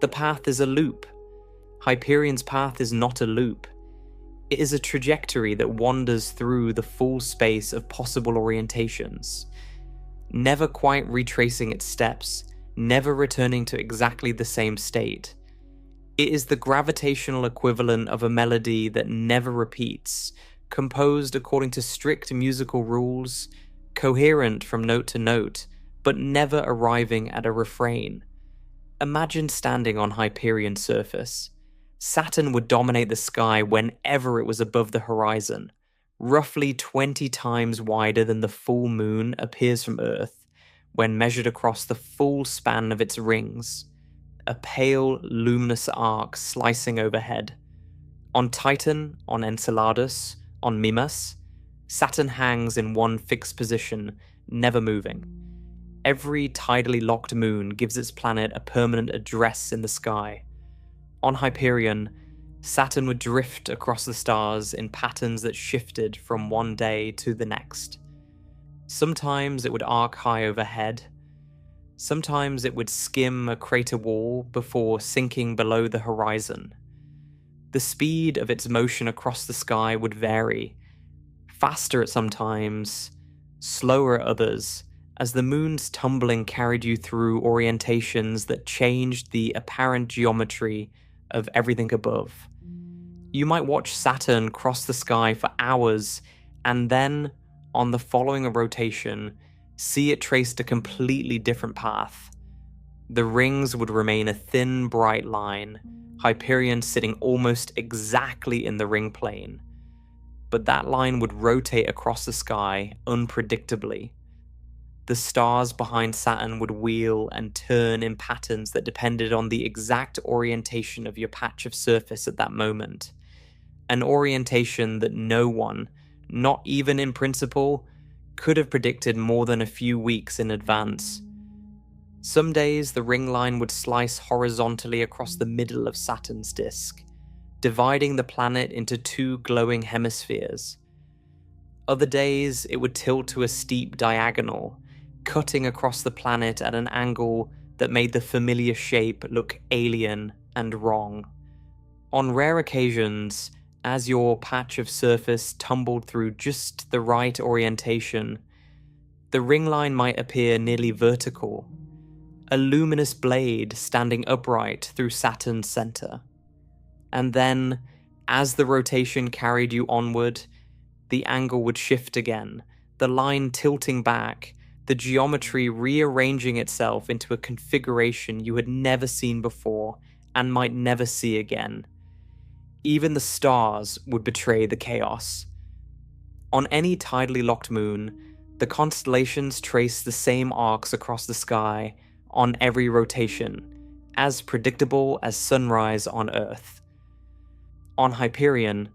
The path is a loop. Hyperion's path is not a loop. It is a trajectory that wanders through the full space of possible orientations, never quite retracing its steps, never returning to exactly the same state. It is the gravitational equivalent of a melody that never repeats, composed according to strict musical rules, coherent from note to note, but never arriving at a refrain. Imagine standing on Hyperion's surface. Saturn would dominate the sky whenever it was above the horizon. Roughly 20 times wider than the full moon appears from Earth when measured across the full span of its rings. A pale, luminous arc slicing overhead. On Titan, on Enceladus, on Mimas, Saturn hangs in one fixed position, never moving. Every tidally locked moon gives its planet a permanent address in the sky. On Hyperion, Saturn would drift across the stars in patterns that shifted from one day to the next. Sometimes it would arc high overhead. Sometimes it would skim a crater wall before sinking below the horizon. The speed of its motion across the sky would vary, faster at some times, slower at others, as the moon's tumbling carried you through orientations that changed the apparent geometry of everything above. You might watch Saturn cross the sky for hours, and then, on the following rotation, see it traced a completely different path. The rings would remain a thin, bright line, Hyperion sitting almost exactly in the ring plane. But that line would rotate across the sky unpredictably. The stars behind Saturn would wheel and turn in patterns that depended on the exact orientation of your patch of surface at that moment. An orientation that no one, not even in principle, could have predicted more than a few weeks in advance. Some days the ring line would slice horizontally across the middle of Saturn's disk, dividing the planet into two glowing hemispheres. Other days it would tilt to a steep diagonal, cutting across the planet at an angle that made the familiar shape look alien and wrong. On rare occasions, as your patch of surface tumbled through just the right orientation, the ring line might appear nearly vertical, a luminous blade standing upright through Saturn's center. And then, as the rotation carried you onward, the angle would shift again, the line tilting back, the geometry rearranging itself into a configuration you had never seen before and might never see again. Even the stars would betray the chaos. On any tidally locked moon, the constellations trace the same arcs across the sky on every rotation, as predictable as sunrise on Earth. On Hyperion,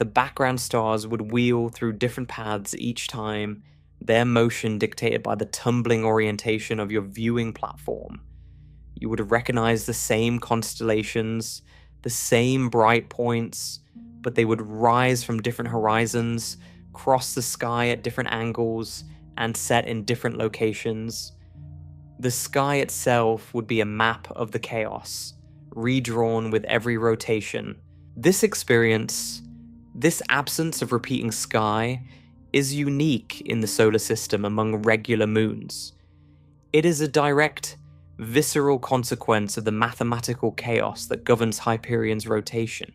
The background stars would wheel through different paths each time, their motion dictated by the tumbling orientation of your viewing platform. You would recognize the same constellations, the same bright points, but they would rise from different horizons, cross the sky at different angles, and set in different locations. The sky itself would be a map of the chaos, redrawn with every rotation. This experience, this absence of repeating sky, is unique in the solar system among regular moons. It is a direct, visceral consequence of the mathematical chaos that governs Hyperion's rotation.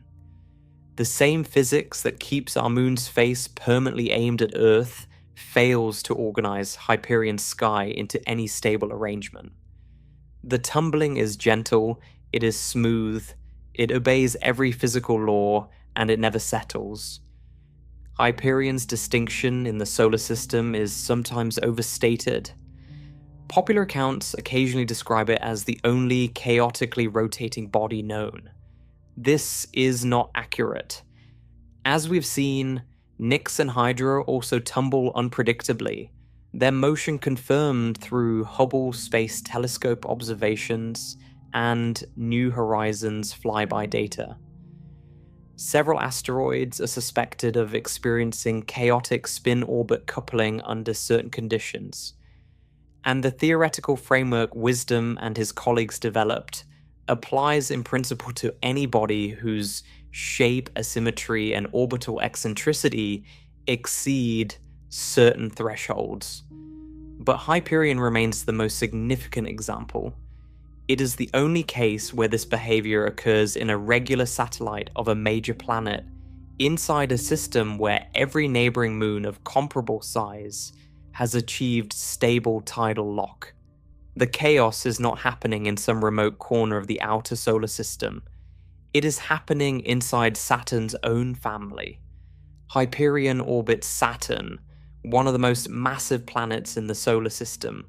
The same physics that keeps our moon's face permanently aimed at Earth fails to organize Hyperion's sky into any stable arrangement. The tumbling is gentle, it is smooth, it obeys every physical law, and it never settles. Hyperion's distinction in the solar system is sometimes overstated. Popular accounts occasionally describe it as the only chaotically rotating body known. This is not accurate. As we've seen, Nix and Hydra also tumble unpredictably, their motion confirmed through Hubble Space Telescope observations and New Horizons flyby data. Several asteroids are suspected of experiencing chaotic spin-orbit coupling under certain conditions, and the theoretical framework Wisdom and his colleagues developed applies in principle to any body whose shape, asymmetry, and orbital eccentricity exceed certain thresholds. But Hyperion remains the most significant example. It is the only case where this behavior occurs in a regular satellite of a major planet, inside a system where every neighboring moon of comparable size has achieved stable tidal lock. The chaos is not happening in some remote corner of the outer solar system. It is happening inside Saturn's own family. Hyperion orbits Saturn, one of the most massive planets in the solar system,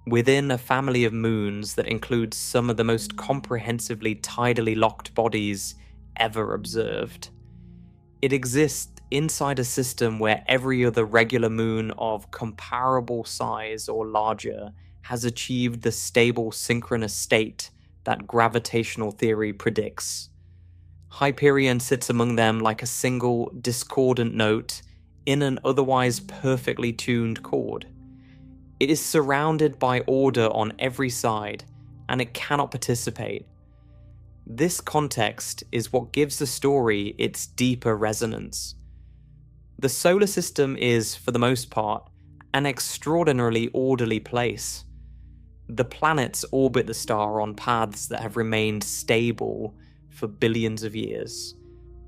within a family of moons that includes some of the most comprehensively tidally locked bodies ever observed. It exists inside a system where every other regular moon of comparable size or larger has achieved the stable synchronous state that gravitational theory predicts. Hyperion sits among them like a single discordant note in an otherwise perfectly tuned chord. It is surrounded by order on every side, and it cannot participate. This context is what gives the story its deeper resonance. The solar system is, for the most part, an extraordinarily orderly place. The planets orbit the star on paths that have remained stable for billions of years.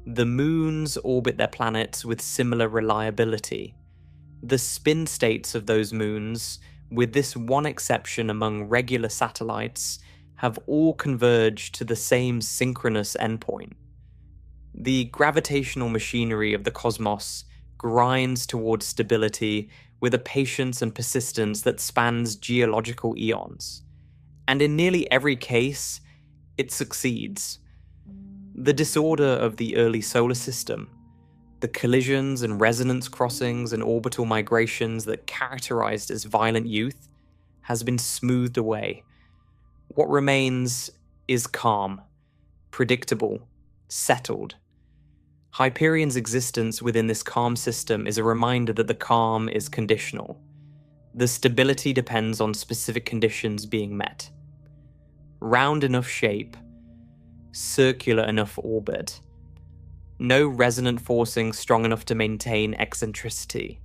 The moons orbit their planets with similar reliability. The spin states of those moons, with this one exception among regular satellites, have all converged to the same synchronous endpoint. The gravitational machinery of the cosmos grinds towards stability with a patience and persistence that spans geological eons. And in nearly every case, it succeeds. The disorder of the early solar system, the collisions and resonance crossings and orbital migrations that characterized its violent youth, has been smoothed away. What remains is calm, predictable, settled. Hyperion's existence within this calm system is a reminder that the calm is conditional. The stability depends on specific conditions being met. Round enough shape, circular enough orbit, no resonant forcing strong enough to maintain eccentricity.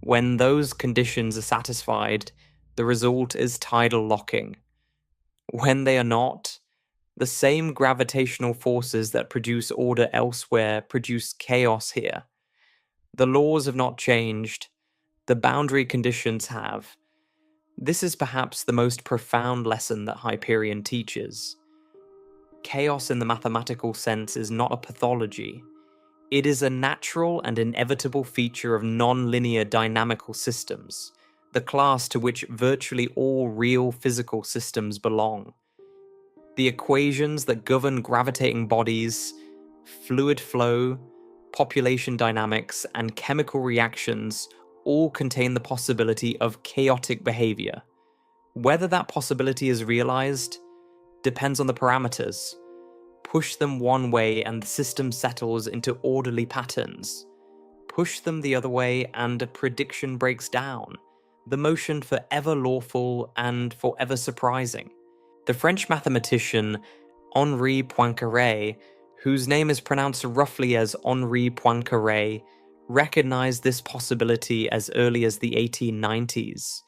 When those conditions are satisfied, the result is tidal locking. When they are not, the same gravitational forces that produce order elsewhere produce chaos here. The laws have not changed, the boundary conditions have. This is perhaps the most profound lesson that Hyperion teaches. Chaos in the mathematical sense is not a pathology. It is a natural and inevitable feature of non-linear dynamical systems, the class to which virtually all real physical systems belong. The equations that govern gravitating bodies, fluid flow, population dynamics, and chemical reactions all contain the possibility of chaotic behavior. Whether that possibility is realized depends on the parameters. Push them one way and the system settles into orderly patterns. Push them the other way and a prediction breaks down. The motion forever lawful and forever surprising. The French mathematician Henri Poincaré, whose name is pronounced roughly as Henri Poincaré, recognized this possibility as early as the 1890s,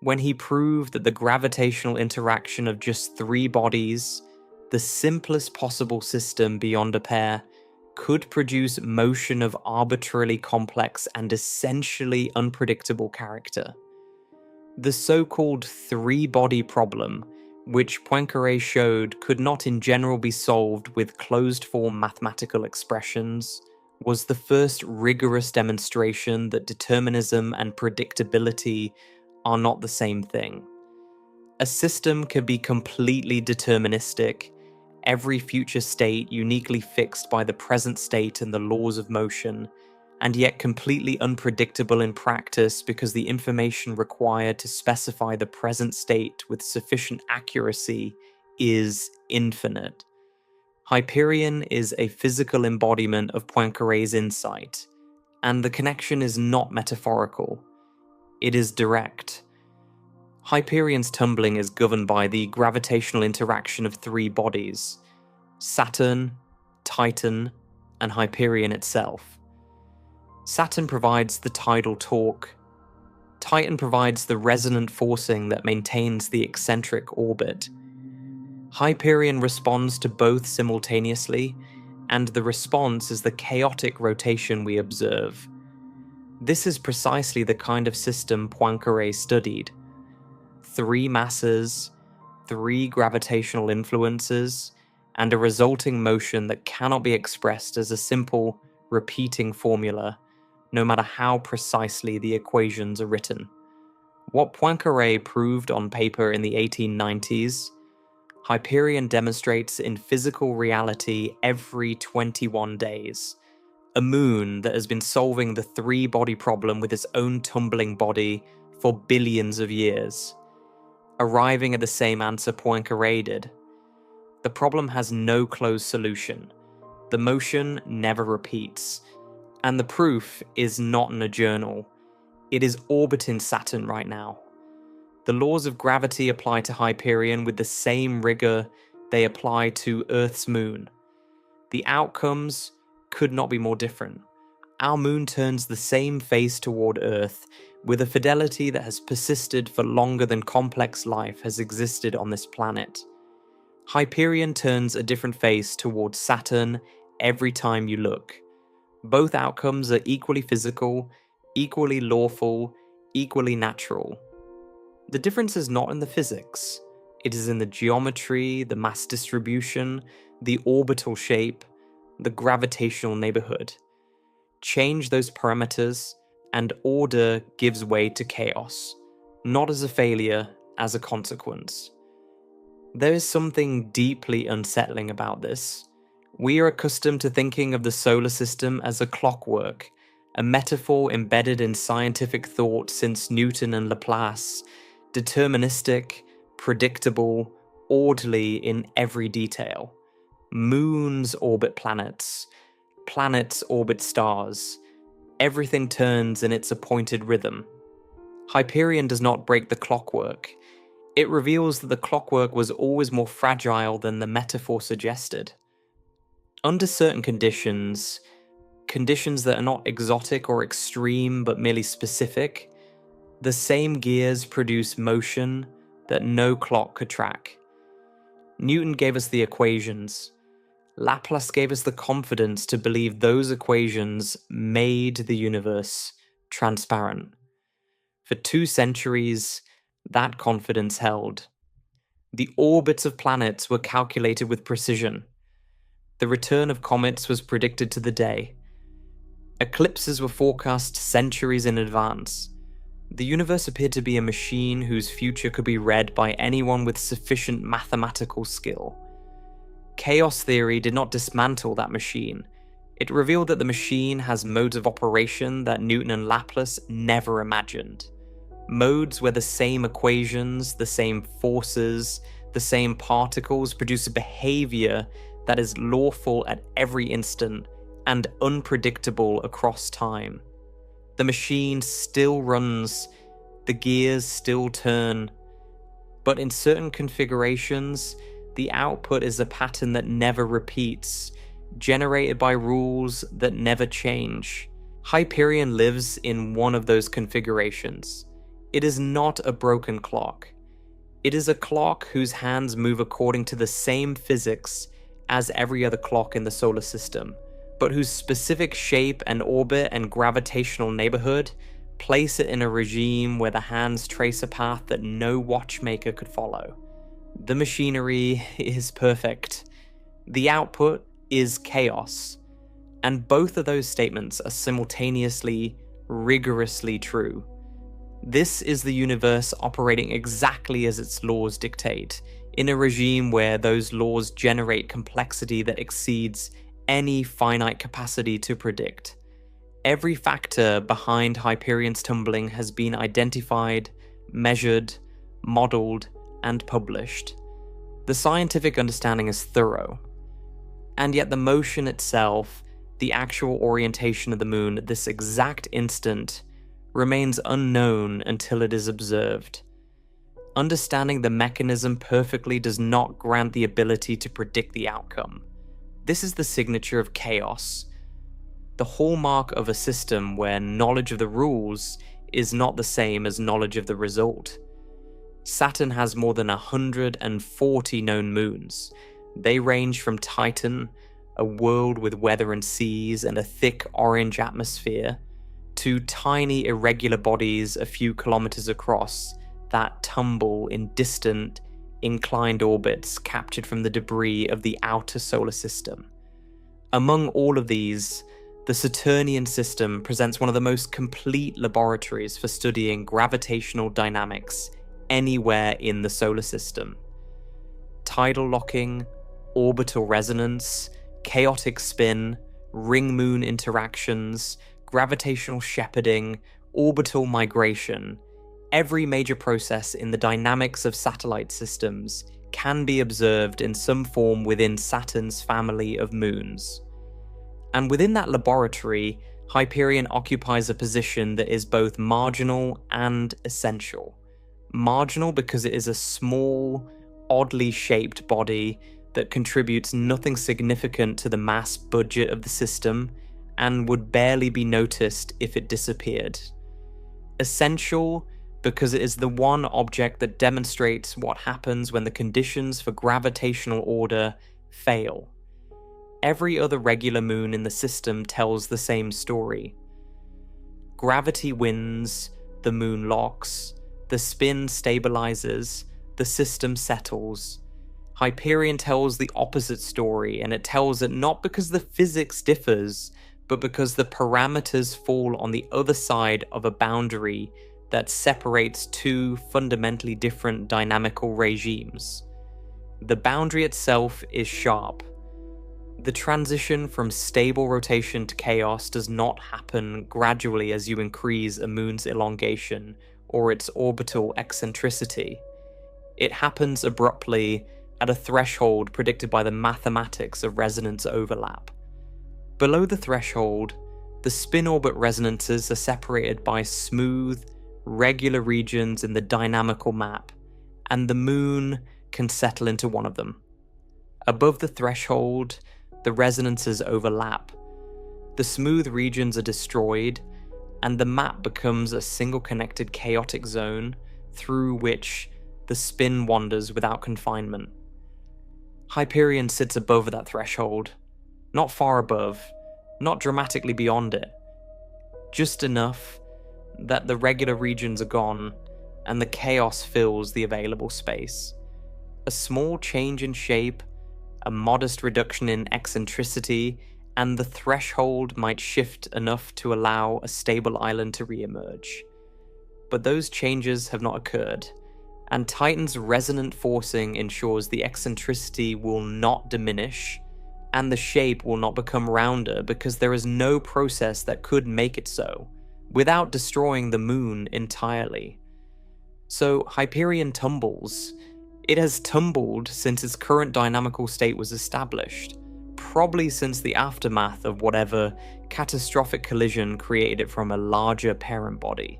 when he proved that the gravitational interaction of just three bodies, the simplest possible system beyond a pair, could produce motion of arbitrarily complex and essentially unpredictable character. The so-called three-body problem, which Poincaré showed could not in general be solved with closed-form mathematical expressions, was the first rigorous demonstration that determinism and predictability are not the same thing. A system can be completely deterministic, every future state uniquely fixed by the present state and the laws of motion, and yet completely unpredictable in practice because the information required to specify the present state with sufficient accuracy is infinite. Hyperion is a physical embodiment of Poincaré's insight, and the connection is not metaphorical. It is direct. Hyperion's tumbling is governed by the gravitational interaction of three bodies: Saturn, Titan, and Hyperion itself. Saturn provides the tidal torque. Titan provides the resonant forcing that maintains the eccentric orbit. Hyperion responds to both simultaneously, and the response is the chaotic rotation we observe. This is precisely the kind of system Poincaré studied. Three masses, three gravitational influences, and a resulting motion that cannot be expressed as a simple, repeating formula, no matter how precisely the equations are written. What Poincaré proved on paper in the 1890s, Hyperion demonstrates in physical reality every 21 days. A moon that has been solving the three-body problem with its own tumbling body for billions of years, arriving at the same answer Poincaré did. The problem has no closed solution. The motion never repeats. And the proof is not in a journal. It is orbiting Saturn right now. The laws of gravity apply to Hyperion with the same rigor they apply to Earth's moon. The outcomes could not be more different. Our moon turns the same face toward Earth with a fidelity that has persisted for longer than complex life has existed on this planet. Hyperion turns a different face towards Saturn every time you look. Both outcomes are equally physical, equally lawful, equally natural. The difference is not in the physics. It is in the geometry, the mass distribution, the orbital shape, the gravitational neighborhood. Change those parameters, and order gives way to chaos, not as a failure, as a consequence. There is something deeply unsettling about this. We are accustomed to thinking of the solar system as a clockwork, a metaphor embedded in scientific thought since Newton and Laplace, deterministic, predictable, orderly in every detail. Moons orbit planets, planets orbit stars. Everything turns in its appointed rhythm. Hyperion does not break the clockwork. It reveals that the clockwork was always more fragile than the metaphor suggested. Under certain conditions that are not exotic or extreme but merely specific, the same gears produce motion that no clock could track. Newton gave us the equations. Laplace gave us the confidence to believe those equations made the universe transparent. For 2 centuries, that confidence held. The orbits of planets were calculated with precision. The return of comets was predicted to the day. Eclipses were forecast centuries in advance. The universe appeared to be a machine whose future could be read by anyone with sufficient mathematical skill. Chaos theory did not dismantle that machine. It revealed that the machine has modes of operation that Newton and Laplace never imagined. Modes where the same equations, the same forces, the same particles produce a behavior that is lawful at every instant and unpredictable across time. The machine still runs, the gears still turn, but in certain configurations, the output is a pattern that never repeats, generated by rules that never change. Hyperion lives in one of those configurations. It is not a broken clock. It is a clock whose hands move according to the same physics as every other clock in the solar system, but whose specific shape and orbit and gravitational neighborhood place it in a regime where the hands trace a path that no watchmaker could follow. The machinery is perfect. The output is chaos. And both of those statements are simultaneously, rigorously true. This is the universe operating exactly as its laws dictate, in a regime where those laws generate complexity that exceeds any finite capacity to predict. Every factor behind Hyperion's tumbling has been identified, measured, modeled, and published. The scientific understanding is thorough. And yet the motion itself, the actual orientation of the moon at this exact instant, remains unknown until it is observed. Understanding the mechanism perfectly does not grant the ability to predict the outcome. This is the signature of chaos, the hallmark of a system where knowledge of the rules is not the same as knowledge of the result. Saturn has more than 140 known moons. They range from Titan, a world with weather and seas and a thick orange atmosphere, to tiny irregular bodies a few kilometers across that tumble in distant, inclined orbits captured from the debris of the outer solar system. Among all of these, the Saturnian system presents one of the most complete laboratories for studying gravitational dynamics anywhere in the solar system. Tidal locking, orbital resonance, chaotic spin, ring-moon interactions, gravitational shepherding, orbital migration. Every major process in the dynamics of satellite systems can be observed in some form within Saturn's family of moons. And within that laboratory, Hyperion occupies a position that is both marginal and essential. Marginal because it is a small, oddly shaped body that contributes nothing significant to the mass budget of the system and would barely be noticed if it disappeared. Essential because it is the one object that demonstrates what happens when the conditions for gravitational order fail. Every other regular moon in the system tells the same story. Gravity wins, the moon locks, the spin stabilizes, the system settles. Hyperion tells the opposite story, and it tells it not because the physics differs, but because the parameters fall on the other side of a boundary that separates two fundamentally different dynamical regimes. The boundary itself is sharp. The transition from stable rotation to chaos does not happen gradually as you increase a moon's elongation or its orbital eccentricity. It happens abruptly at a threshold predicted by the mathematics of resonance overlap. Below the threshold, the spin-orbit resonances are separated by smooth, regular regions in the dynamical map, and the moon can settle into one of them. Above the threshold, the resonances overlap. The smooth regions are destroyed, and the map becomes a single connected chaotic zone through which the spin wanders without confinement. Hyperion sits above that threshold, not far above, not dramatically beyond it, just enough that the regular regions are gone and the chaos fills the available space. A small change in shape, a modest reduction in eccentricity, and the threshold might shift enough to allow a stable island to re-emerge. But those changes have not occurred, and Titan's resonant forcing ensures the eccentricity will not diminish, and the shape will not become rounder because there is no process that could make it so, without destroying the moon entirely. So Hyperion tumbles. It has tumbled since its current dynamical state was established, probably since the aftermath of whatever catastrophic collision created it from a larger parent body.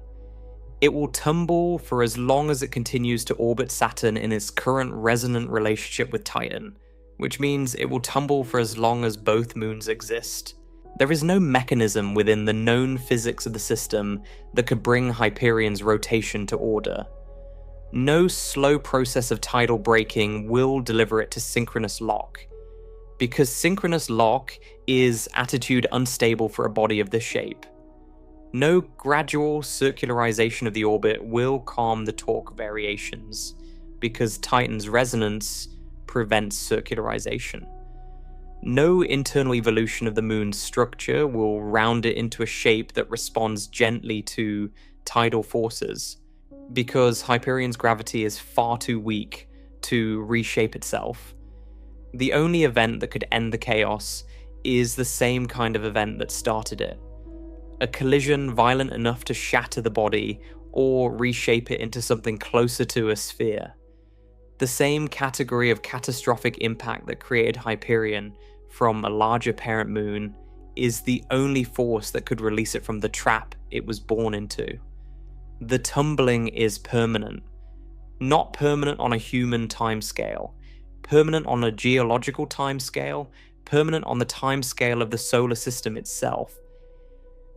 It will tumble for as long as it continues to orbit Saturn in its current resonant relationship with Titan, which means it will tumble for as long as both moons exist. There is no mechanism within the known physics of the system that could bring Hyperion's rotation to order. No slow process of tidal braking will deliver it to synchronous lock, because synchronous lock is attitude unstable for a body of this shape. No gradual circularization of the orbit will calm the torque variations, because Titan's resonance prevents circularization. No internal evolution of the moon's structure will round it into a shape that responds gently to tidal forces, because Hyperion's gravity is far too weak to reshape itself. The only event that could end the chaos is the same kind of event that started it. A collision violent enough to shatter the body or reshape it into something closer to a sphere. The same category of catastrophic impact that created Hyperion from a larger parent moon is the only force that could release it from the trap it was born into. The tumbling is permanent. Not permanent on a human timescale, permanent on a geological timescale, permanent on the timescale of the solar system itself.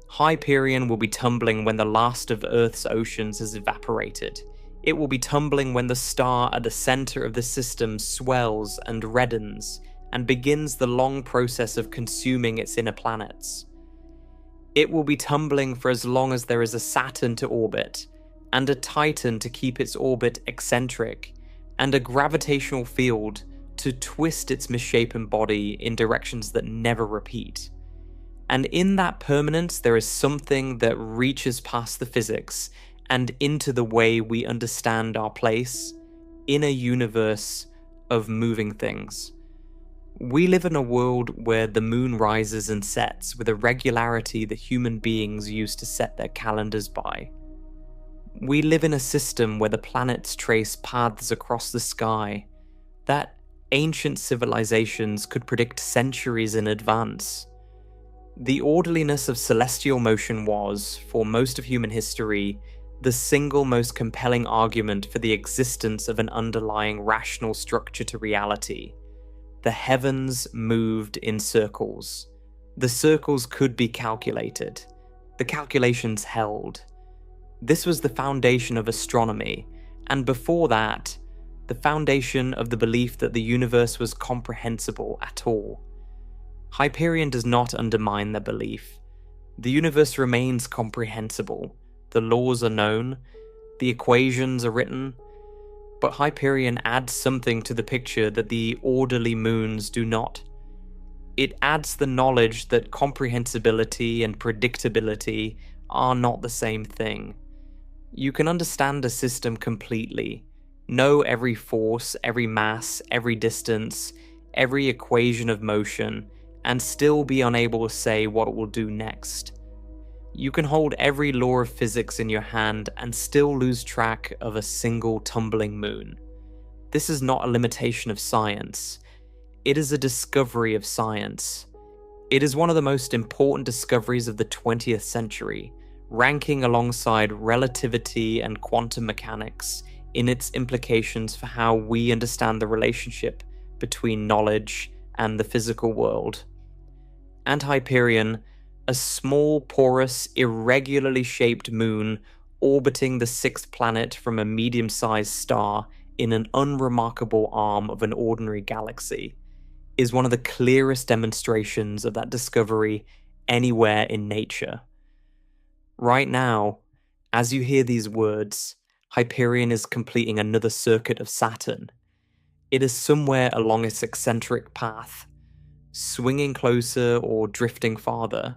Hyperion will be tumbling when the last of Earth's oceans has evaporated. It will be tumbling when the star at the center of the system swells and reddens and begins the long process of consuming its inner planets. It will be tumbling for as long as there is a Saturn to orbit, and a Titan to keep its orbit eccentric, and a gravitational field to twist its misshapen body in directions that never repeat. And in that permanence, there is something that reaches past the physics and into the way we understand our place in a universe of moving things. We live in a world where the moon rises and sets with a regularity that human beings use to set their calendars by. We live in a system where the planets trace paths across the sky that ancient civilizations could predict centuries in advance. The orderliness of celestial motion was, for most of human history, the single most compelling argument for the existence of an underlying rational structure to reality. The heavens moved in circles. The circles could be calculated. The calculations held. This was the foundation of astronomy, and before that, the foundation of the belief that the universe was comprehensible at all. Hyperion does not undermine their belief. The universe remains comprehensible. The laws are known. The equations are written. But Hyperion adds something to the picture that the orderly moons do not. It adds the knowledge that comprehensibility and predictability are not the same thing. You can understand a system completely, know every force, every mass, every distance, every equation of motion, and still be unable to say what it will do next. You can hold every law of physics in your hand and still lose track of a single tumbling moon. This is not a limitation of science. It is a discovery of science. It is one of the most important discoveries of the 20th century, ranking alongside relativity and quantum mechanics in its implications for how we understand the relationship between knowledge and the physical world. And Hyperion, a small, porous, irregularly shaped moon orbiting the sixth planet from a medium-sized star in an unremarkable arm of an ordinary galaxy, is one of the clearest demonstrations of that discovery anywhere in nature. Right now, as you hear these words, Hyperion is completing another circuit of Saturn. It is somewhere along its eccentric path, swinging closer or drifting farther,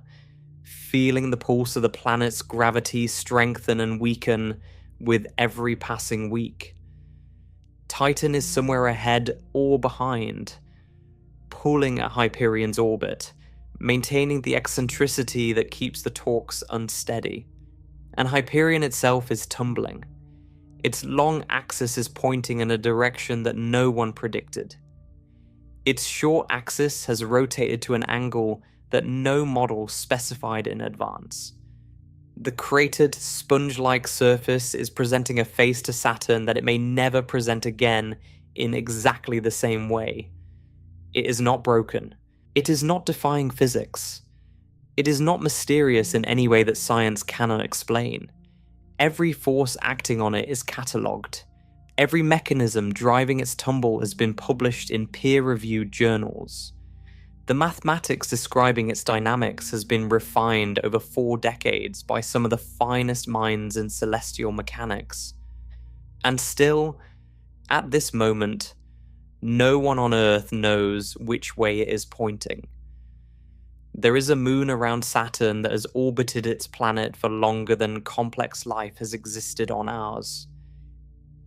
feeling the pulse of the planet's gravity strengthen and weaken with every passing week. Titan is somewhere ahead or behind, pulling at Hyperion's orbit, maintaining the eccentricity that keeps the torques unsteady. And Hyperion itself is tumbling. Its long axis is pointing in a direction that no one predicted. Its short axis has rotated to an angle that no model specified in advance. The cratered, sponge-like surface is presenting a face to Saturn that it may never present again in exactly the same way. It is not broken. It is not defying physics. It is not mysterious in any way that science cannot explain. Every force acting on it is catalogued. Every mechanism driving its tumble has been published in peer-reviewed journals. The mathematics describing its dynamics has been refined over 4 decades by some of the finest minds in celestial mechanics. And still, at this moment, no one on Earth knows which way it is pointing. There is a moon around Saturn that has orbited its planet for longer than complex life has existed on ours.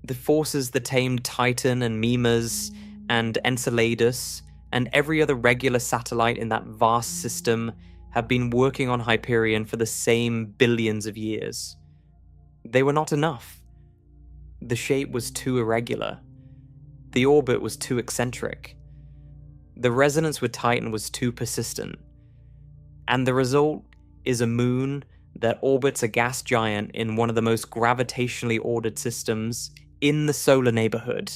The forces that tamed Titan and Mimas and Enceladus and every other regular satellite in that vast system have been working on Hyperion for the same billions of years. They were not enough. The shape was too irregular. The orbit was too eccentric. The resonance with Titan was too persistent. And the result is a moon that orbits a gas giant in one of the most gravitationally ordered systems in the solar neighborhood,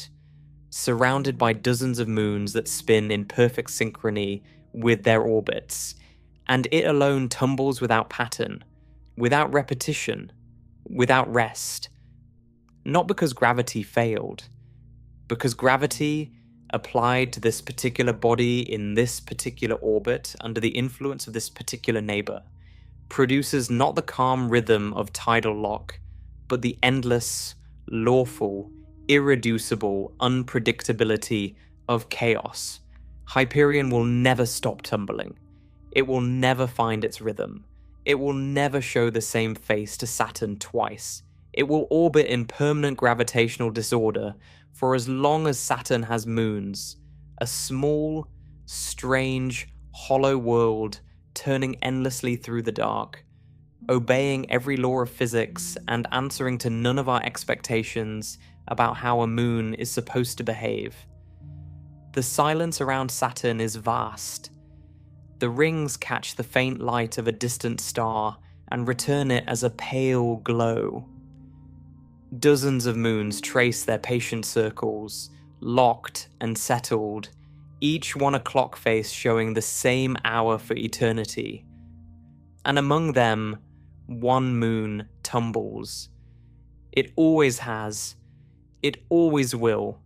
surrounded by dozens of moons that spin in perfect synchrony with their orbits, and it alone tumbles without pattern, without repetition, without rest. Not because gravity failed, because gravity, applied to this particular body in this particular orbit under the influence of this particular neighbor, produces not the calm rhythm of tidal lock, but the endless, lawful, irreducible unpredictability of chaos. Hyperion will never stop tumbling. It will never find its rhythm. It will never show the same face to Saturn twice. It will orbit in permanent gravitational disorder for as long as Saturn has moons, a small, strange, hollow world turning endlessly through the dark, obeying every law of physics and answering to none of our expectations about how a moon is supposed to behave. The silence around Saturn is vast. The rings catch the faint light of a distant star and return it as a pale glow. Dozens of moons trace their patient circles, locked and settled, each one a clock face showing the same hour for eternity. And among them, one moon tumbles. It always has. It always will.